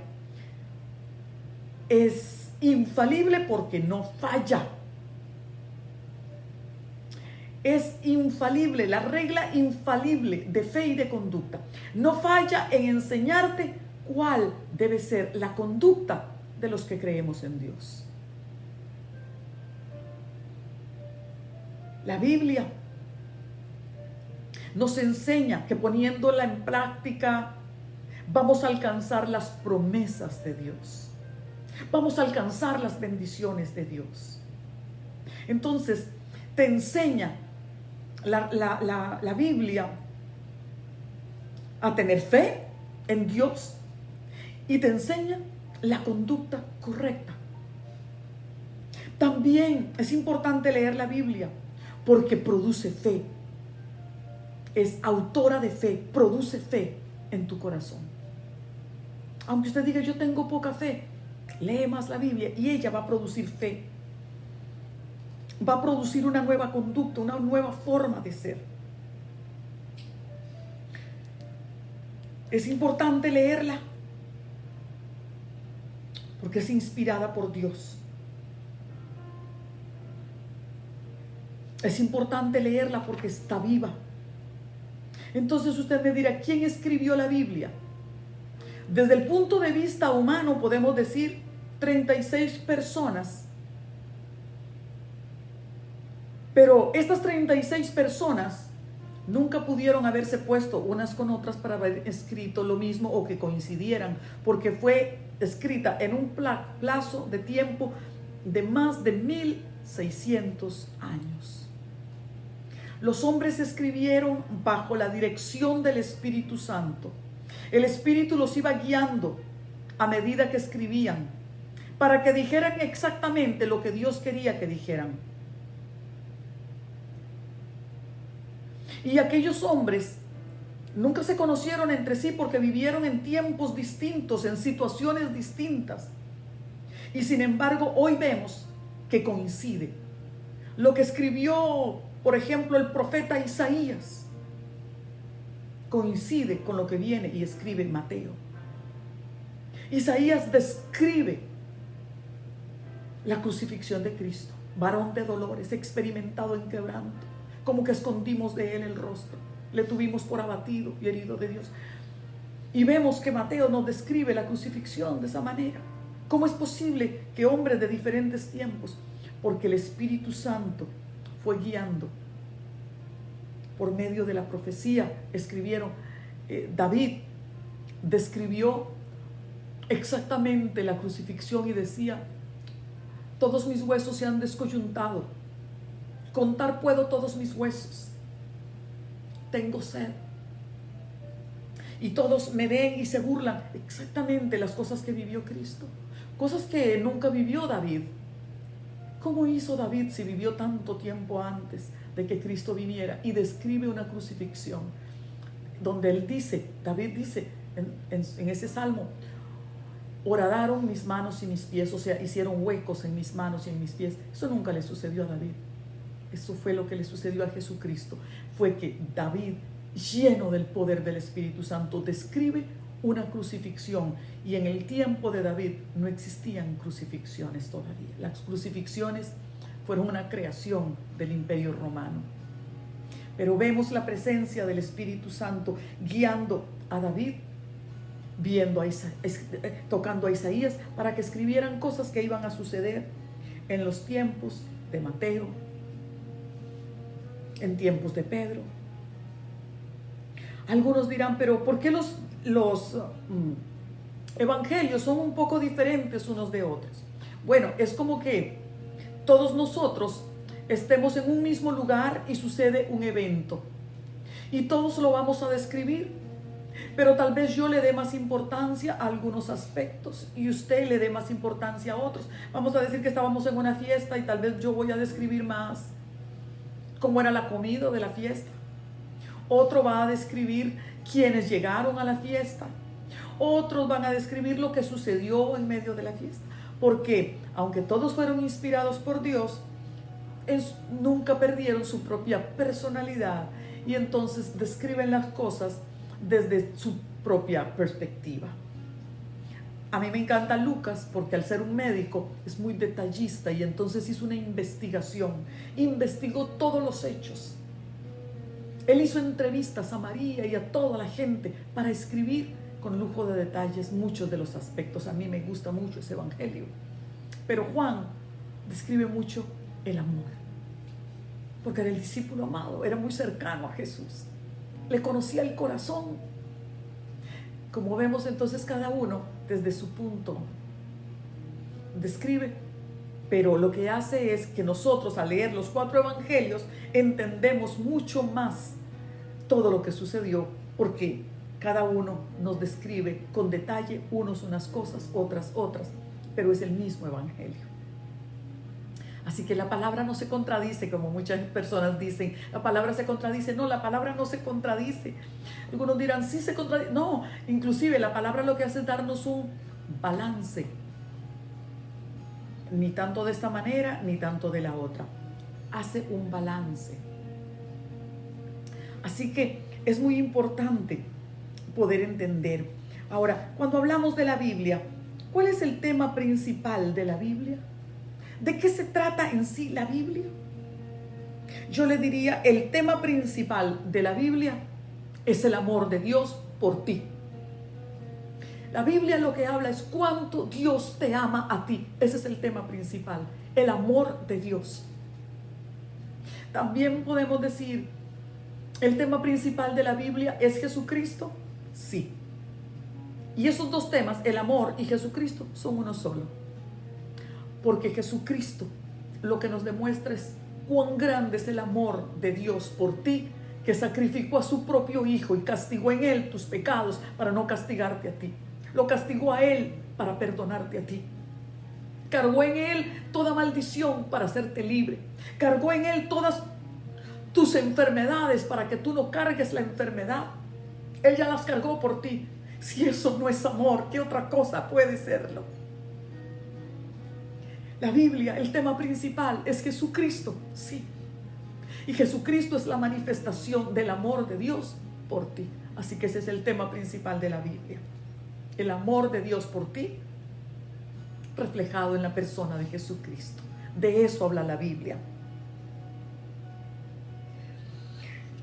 es infalible porque no falla. Es infalible, la regla infalible de fe y de conducta. No falla en enseñarte cuál debe ser la conducta de los que creemos en Dios. La Biblia nos enseña que poniéndola en práctica vamos a alcanzar las promesas de Dios. Vamos a alcanzar las bendiciones de Dios. Entonces, te enseña la Biblia a tener fe en Dios y te enseña la conducta correcta. También es importante leer la Biblia porque produce fe. Es autora de fe, produce fe en tu corazón. Aunque usted diga, yo tengo poca fe, lee más la Biblia y ella va a producir fe. Va a producir una nueva conducta, una nueva forma de ser. Es importante leerla porque es inspirada por Dios. Es importante leerla porque está viva. Entonces usted me dirá, ¿quién escribió la Biblia? Desde el punto de vista humano podemos decir 36 personas. Pero estas 36 personas nunca pudieron haberse puesto unas con otras para haber escrito lo mismo o que coincidieran, porque fue escrita en un plazo de tiempo de más de 1600 años. Los hombres escribieron bajo la dirección del Espíritu Santo. El Espíritu los iba guiando a medida que escribían, para que dijeran exactamente lo que Dios quería que dijeran. Y aquellos hombres nunca se conocieron entre sí porque vivieron en tiempos distintos, en situaciones distintas. Y sin embargo, hoy vemos que coincide. Lo que escribió, por ejemplo, el profeta Isaías, coincide con lo que viene y escribe Mateo. Isaías describe la crucifixión de Cristo, varón de dolores, experimentado en quebranto, como que escondimos de él el rostro, le tuvimos por abatido y herido de Dios. Y vemos que Mateo nos describe la crucifixión de esa manera. ¿Cómo es posible que hombres de diferentes tiempos? Porque el Espíritu Santo fue guiando por medio de la profecía. Escribieron, David describió exactamente la crucifixión y decía: todos mis huesos se han descoyuntado, contar puedo todos mis huesos, tengo sed. Y todos me ven y se burlan. Exactamente las cosas que vivió Cristo, cosas que nunca vivió David. ¿Cómo hizo David si vivió tanto tiempo antes de que Cristo viniera? Y describe una crucifixión donde él dice, David dice en ese salmo: horadaron mis manos y mis pies, o sea, hicieron huecos en mis manos y en mis pies. Eso nunca le sucedió a David. Eso fue lo que le sucedió a Jesucristo. Fue que David, lleno del poder del Espíritu Santo, describe una crucifixión. Y en el tiempo de David no existían crucifixiones todavía. Las crucifixiones fueron una creación del Imperio Romano. Pero vemos la presencia del Espíritu Santo guiando a David, tocando a Isaías para que escribieran cosas que iban a suceder en los tiempos de Mateo, en tiempos de Pedro. Algunos dirán: pero ¿por qué los evangelios son un poco diferentes unos de otros? Bueno, es como que todos nosotros estemos en un mismo lugar y sucede un evento y todos lo vamos a describir, pero tal vez yo le dé más importancia a algunos aspectos y usted le dé más importancia a otros. Vamos a decir que estábamos en una fiesta y tal vez yo voy a describir más cómo era la comida de la fiesta. Otro va a describir quienes llegaron a la fiesta. Otros van a describir lo que sucedió en medio de la fiesta. Porque aunque todos fueron inspirados por Dios, nunca perdieron su propia personalidad y entonces describen las cosas desde su propia perspectiva. A mí me encanta Lucas porque al ser un médico es muy detallista y entonces hizo una investigación, investigó todos los hechos. Él hizo entrevistas a María y a toda la gente para escribir con lujo de detalles muchos de los aspectos. A mí me gusta mucho ese evangelio. Pero Juan describe mucho el amor, porque era el discípulo amado, era muy cercano a Jesús, le conocía el corazón. Como vemos entonces, cada uno desde su punto describe, pero lo que hace es que nosotros al leer los 4 evangelios entendemos mucho más todo lo que sucedió, porque cada uno nos describe con detalle, unos unas cosas, otras, pero es el mismo evangelio. Así que la palabra no se contradice, como muchas personas dicen, la palabra se contradice. No, la palabra no se contradice. Algunos dirán, sí se contradice. No, inclusive la palabra lo que hace es darnos un balance. Ni tanto de esta manera, ni tanto de la otra. Hace un balance. Así que es muy importante poder entender. Ahora, cuando hablamos de la Biblia, ¿cuál es el tema principal de la Biblia? ¿De qué se trata en sí la Biblia? Yo le diría, el tema principal de la Biblia es el amor de Dios por ti. La Biblia lo que habla es cuánto Dios te ama a ti. Ese es el tema principal, el amor de Dios. También podemos decir, el tema principal de la Biblia es Jesucristo. Sí. Y esos dos temas, el amor y Jesucristo, son uno solo. Porque Jesucristo lo que nos demuestra es cuán grande es el amor de Dios por ti, que sacrificó a su propio Hijo y castigó en Él tus pecados para no castigarte a ti. Lo castigó a Él para perdonarte a ti. Cargó en Él toda maldición para hacerte libre. Cargó en Él todas tus enfermedades para que tú no cargues la enfermedad. Él ya las cargó por ti. Si eso no es amor, ¿qué otra cosa puede serlo? La Biblia, el tema principal es Jesucristo, sí. Y Jesucristo es la manifestación del amor de Dios por ti. Así que ese es el tema principal de la Biblia. El amor de Dios por ti, reflejado en la persona de Jesucristo. De eso habla la Biblia.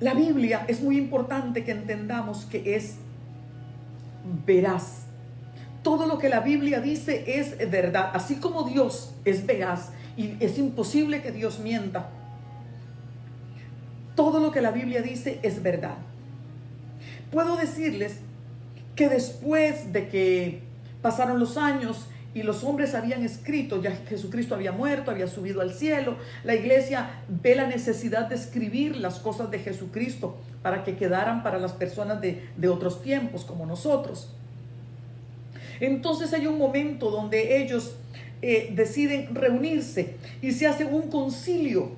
La Biblia es muy importante que entendamos que es veraz. Todo lo que la Biblia dice es verdad. Así como Dios es veraz y es imposible que Dios mienta, todo lo que la Biblia dice es verdad. Puedo decirles que después de que pasaron los años y los hombres habían escrito, ya Jesucristo había muerto, había subido al cielo, la iglesia ve la necesidad de escribir las cosas de Jesucristo para que quedaran para las personas de otros tiempos como nosotros. Entonces hay un momento donde ellos deciden reunirse y se hace un concilio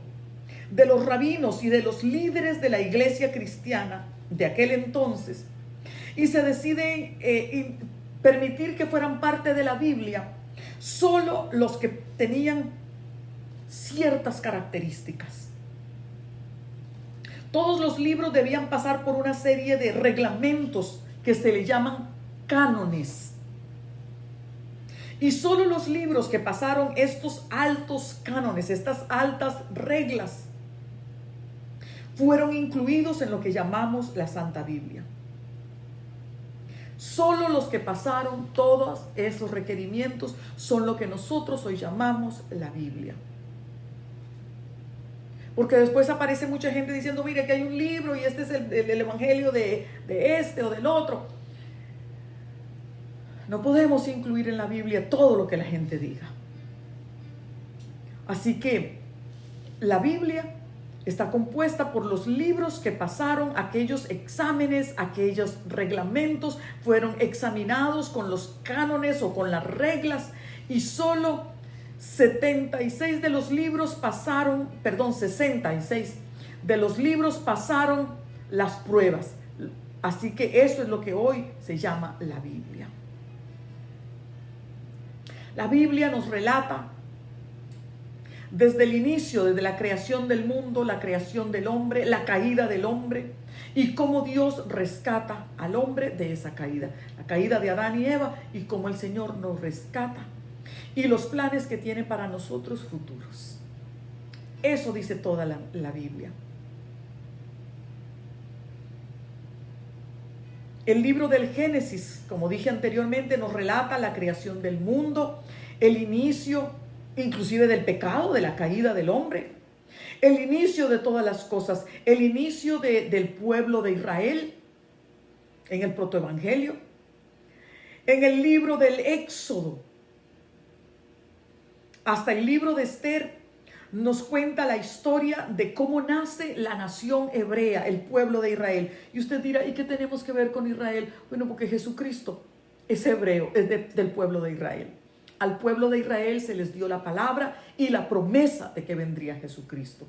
de los rabinos y de los líderes de la iglesia cristiana de aquel entonces, y se decide permitir que fueran parte de la Biblia solo los que tenían ciertas características. Todos los libros debían pasar por una serie de reglamentos que se le llaman cánones. Y solo los libros que pasaron estos altos cánones, estas altas reglas, fueron incluidos en lo que llamamos la Santa Biblia. Solo los que pasaron todos esos requerimientos son lo que nosotros hoy llamamos la Biblia. Porque después aparece mucha gente diciendo, mire que hay un libro y este es el evangelio de este o del otro. No podemos incluir en la Biblia todo lo que la gente diga. Así que la Biblia está compuesta por los libros que pasaron aquellos exámenes, aquellos reglamentos, fueron examinados con los cánones o con las reglas, y solo 66 de los libros pasaron, 66 de los libros pasaron las pruebas. Así que eso es lo que hoy se llama la Biblia. La Biblia nos relata desde el inicio, desde la creación del mundo, la creación del hombre, la caída del hombre y cómo Dios rescata al hombre de esa caída. La caída de Adán y Eva y cómo el Señor nos rescata y los planes que tiene para nosotros futuros. Eso dice toda la Biblia. El libro del Génesis, como dije anteriormente, nos relata la creación del mundo, el inicio inclusive del pecado, de la caída del hombre, el inicio de todas las cosas, el inicio del pueblo de Israel en el protoevangelio, en el libro del Éxodo, hasta el libro de Esther, nos cuenta la historia de cómo nace la nación hebrea, el pueblo de Israel. Y usted dirá, ¿y qué tenemos que ver con Israel? Bueno, porque Jesucristo es hebreo, es del pueblo de Israel. Al pueblo de Israel se les dio la palabra y la promesa de que vendría Jesucristo.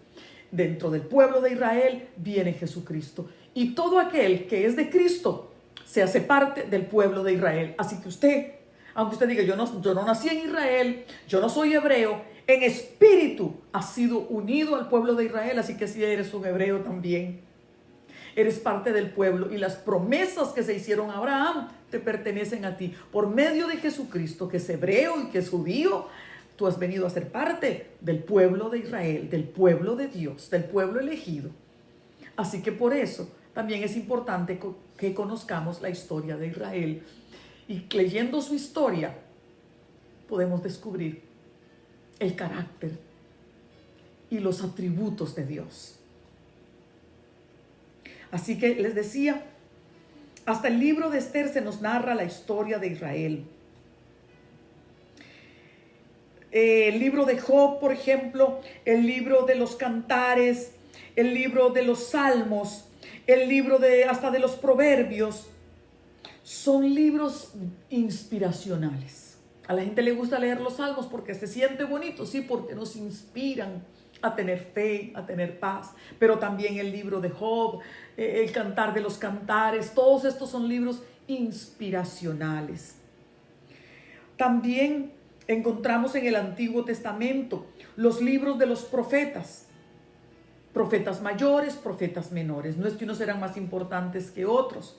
Dentro del pueblo de Israel viene Jesucristo. Y todo aquel que es de Cristo se hace parte del pueblo de Israel. Así que usted, aunque usted diga, yo no nací en Israel, yo no soy hebreo, en espíritu has sido unido al pueblo de Israel. Así que si eres un hebreo también, eres parte del pueblo. Y las promesas que se hicieron a Abraham te pertenecen a ti. Por medio de Jesucristo, que es hebreo y que es judío, tú has venido a ser parte del pueblo de Israel, del pueblo de Dios, del pueblo elegido. Así que por eso también es importante que conozcamos la historia de Israel Y leyendo su historia, podemos descubrir el carácter y los atributos de Dios. Así que les decía, hasta el libro de Esther se nos narra la historia de Israel. El libro de Job, por ejemplo, el libro de los Cantares, el libro de los Salmos, el libro hasta de los Proverbios, son libros inspiracionales. A la gente le gusta leer los Salmos porque se siente bonito, sí, porque nos inspiran a tener fe, a tener paz. Pero también el libro de Job, el Cantar de los Cantares, todos estos son libros inspiracionales. También encontramos en el Antiguo Testamento los libros de los profetas. Profetas mayores, profetas menores. No es que unos eran más importantes que otros.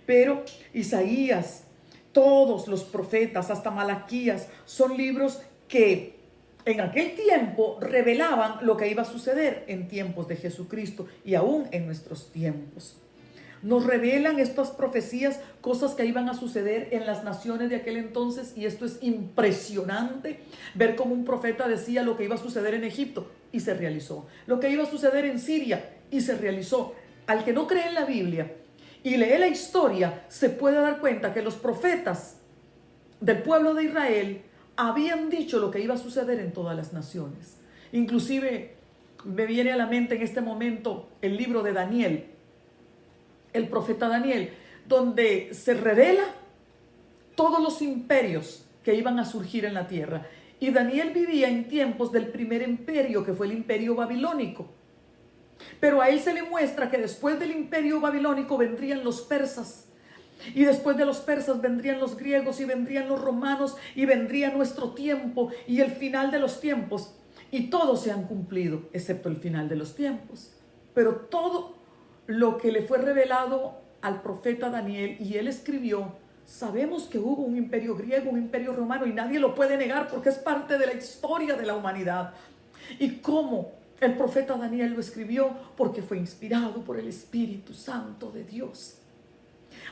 Pero Isaías, todos los profetas, hasta Malaquías, son libros que en aquel tiempo revelaban lo que iba a suceder en tiempos de Jesucristo y aún en nuestros tiempos. Nos revelan estas profecías, cosas que iban a suceder en las naciones de aquel entonces, y esto es impresionante, ver cómo un profeta decía lo que iba a suceder en Egipto y se realizó, lo que iba a suceder en Siria y se realizó. Al que no cree en la Biblia y lee la historia, se puede dar cuenta que los profetas del pueblo de Israel habían dicho lo que iba a suceder en todas las naciones. Inclusive me viene a la mente en este momento el libro de Daniel, el profeta Daniel, donde se revela todos los imperios que iban a surgir en la tierra. Y Daniel vivía en tiempos del primer imperio, que fue el imperio babilónico. Pero a él se le muestra que después del imperio babilónico vendrían los persas. Y después de los persas vendrían los griegos y vendrían los romanos y vendría nuestro tiempo y el final de los tiempos. Y todos se han cumplido, excepto el final de los tiempos. Pero todo lo que le fue revelado al profeta Daniel y él escribió, sabemos que hubo un imperio griego, un imperio romano y nadie lo puede negar porque es parte de la historia de la humanidad. ¿Y cómo el profeta Daniel lo escribió? Porque fue inspirado por el Espíritu Santo de Dios.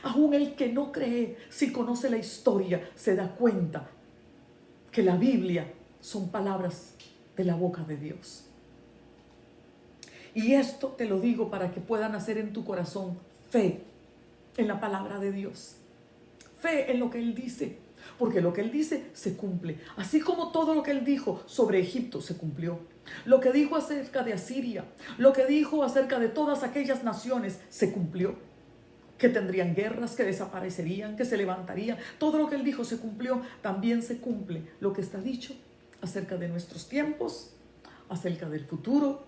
Aún el que no cree, si conoce la historia, se da cuenta que la Biblia son palabras de la boca de Dios. Y esto te lo digo para que pueda nacer en tu corazón fe en la palabra de Dios. Fe en lo que Él dice, porque lo que Él dice se cumple. Así como todo lo que Él dijo sobre Egipto se cumplió. Lo que dijo acerca de Asiria, lo que dijo acerca de todas aquellas naciones se cumplió. Que tendrían guerras, que desaparecerían, que se levantarían. Todo lo que Él dijo se cumplió. También se cumple lo que está dicho acerca de nuestros tiempos, acerca del futuro,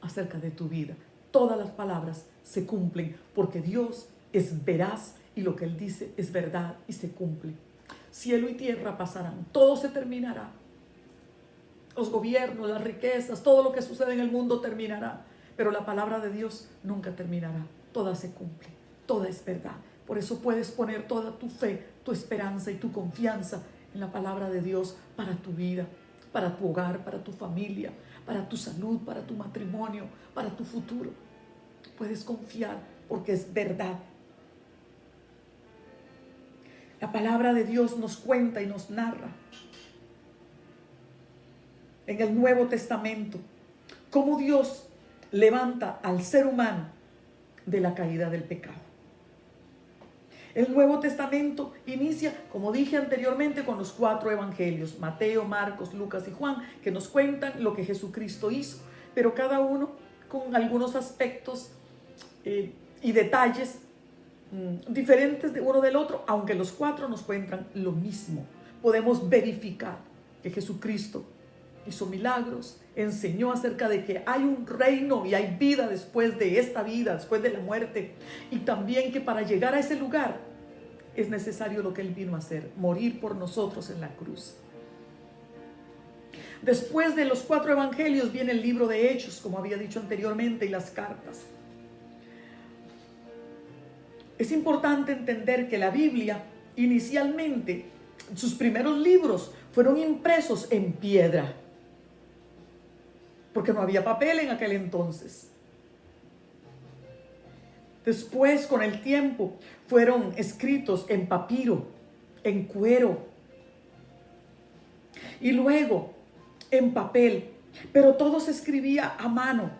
acerca de tu vida. Todas las palabras se cumplen porque Dios es veraz y lo que Él dice es verdad y se cumple. Cielo y tierra pasarán, todo se terminará. Los gobiernos, las riquezas, todo lo que sucede en el mundo terminará, pero la palabra de Dios nunca terminará. Toda se cumple, toda es verdad. Por eso puedes poner toda tu fe, tu esperanza y tu confianza en la palabra de Dios para tu vida, para tu hogar, para tu familia, para tu salud, para tu matrimonio, para tu futuro. Puedes confiar porque es verdad. La palabra de Dios nos cuenta y nos narra en el Nuevo Testamento cómo Dios levanta al ser humano de la caída del pecado. El Nuevo Testamento inicia, como dije anteriormente, con los 4 evangelios, Mateo, Marcos, Lucas y Juan, que nos cuentan lo que Jesucristo hizo, pero cada uno con algunos aspectos y detalles diferentes de uno del otro, aunque los 4 nos cuentan lo mismo. Podemos verificar que Jesucristo hizo milagros, enseñó acerca de que hay un reino y hay vida después de esta vida, después de la muerte, y también que para llegar a ese lugar es necesario lo que Él vino a hacer, morir por nosotros en la cruz. Después de los 4 evangelios viene el libro de Hechos, como había dicho anteriormente, y las cartas. Es importante entender que la Biblia, inicialmente, sus primeros libros fueron impresos en piedra, porque no había papel en aquel entonces. Después, con el tiempo, fueron escritos en papiro, en cuero y luego en papel. Pero todo se escribía a mano.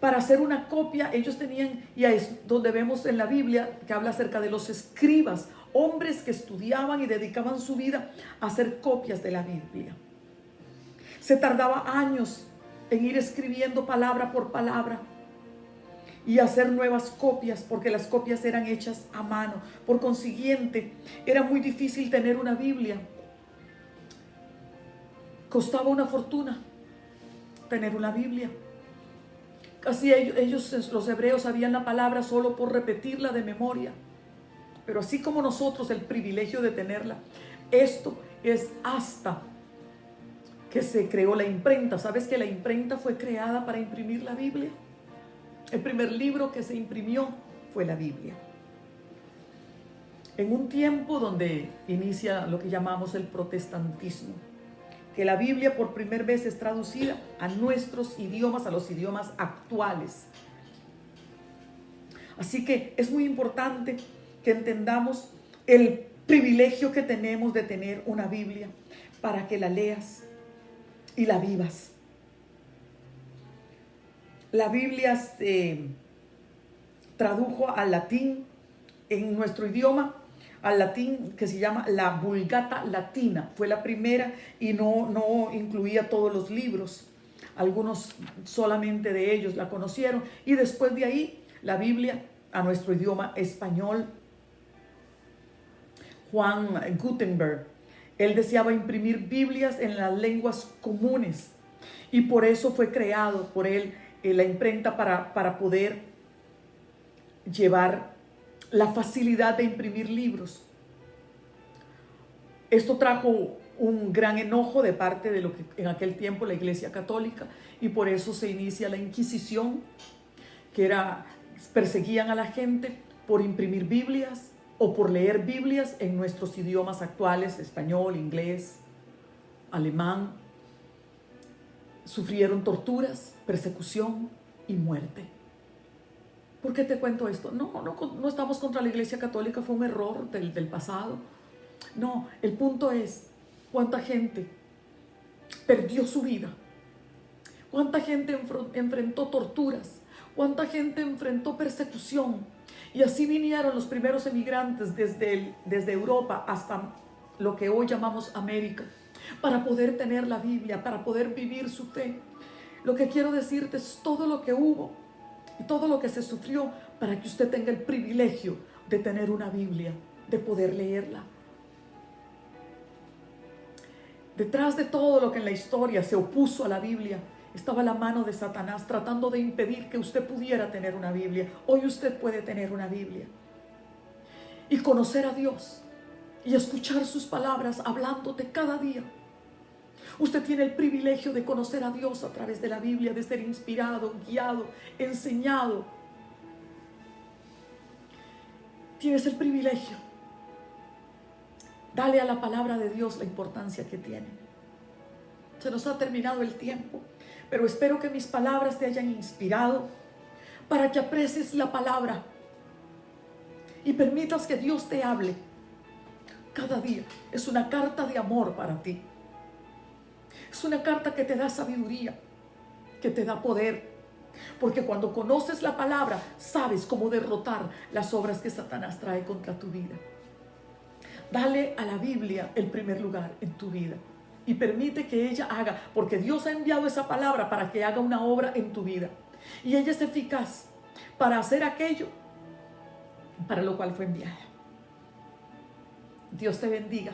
Para hacer una copia, ellos tenían, y es donde vemos en la Biblia que habla acerca de los escribas, hombres que estudiaban y dedicaban su vida a hacer copias de la Biblia. Se tardaba años en ir escribiendo palabra por palabra y hacer nuevas copias, porque las copias eran hechas a mano. Por consiguiente, era muy difícil tener una Biblia. Costaba una fortuna tener una Biblia. Casi ellos, los hebreos, sabían la palabra solo por repetirla de memoria. Pero así como nosotros el privilegio de tenerla, esto es hasta que se creó la imprenta. ¿Sabes que la imprenta fue creada para imprimir la Biblia? El primer libro que se imprimió fue la Biblia. En un tiempo donde inicia lo que llamamos el protestantismo, que la Biblia por primera vez es traducida a nuestros idiomas, a los idiomas actuales. Así que es muy importante que entendamos el privilegio que tenemos de tener una Biblia para que la leas y la vivas. La Biblia se tradujo al latín en nuestro idioma, al latín que se llama la Vulgata Latina. Fue la primera y no incluía todos los libros. Algunos solamente de ellos la conocieron. Y después de ahí, la Biblia a nuestro idioma español. Juan Gutenberg, él deseaba imprimir Biblias en las lenguas comunes. Y por eso fue creado por él la imprenta para poder llevar la facilidad de imprimir libros. Esto trajo un gran enojo de parte de lo que en aquel tiempo la Iglesia Católica, y por eso se inicia la Inquisición, que perseguían a la gente por imprimir Biblias o por leer Biblias en nuestros idiomas actuales, español, inglés, alemán. Sufrieron torturas, persecución y muerte. ¿Por qué te cuento esto? No estamos contra la Iglesia Católica, fue un error del pasado. No, el punto es cuánta gente perdió su vida, cuánta gente enfrentó torturas, cuánta gente enfrentó persecución. Y así vinieron los primeros emigrantes desde Europa hasta lo que hoy llamamos América, para poder tener la Biblia, para poder vivir su fe. Lo que quiero decirte es todo lo que hubo y todo lo que se sufrió para que usted tenga el privilegio de tener una Biblia, de poder leerla. Detrás de todo lo que en la historia se opuso a la Biblia, estaba la mano de Satanás tratando de impedir que usted pudiera tener una Biblia. Hoy usted puede tener una Biblia y conocer a Dios y escuchar sus palabras hablándote cada día. Usted tiene el privilegio de conocer a Dios a través de la Biblia, de ser inspirado, guiado, enseñado. Tienes el privilegio. Dale a la palabra de Dios la importancia que tiene. Se nos ha terminado el tiempo, pero espero que mis palabras te hayan inspirado para que aprecies la palabra y permitas que Dios te hable cada día. Es una carta de amor para ti. Es una carta que te da sabiduría, que te da poder. Porque cuando conoces la palabra, sabes cómo derrotar las obras que Satanás trae contra tu vida. Dale a la Biblia el primer lugar en tu vida y permite que ella haga, porque Dios ha enviado esa palabra para que haga una obra en tu vida. Y ella es eficaz para hacer aquello para lo cual fue enviada. Dios te bendiga.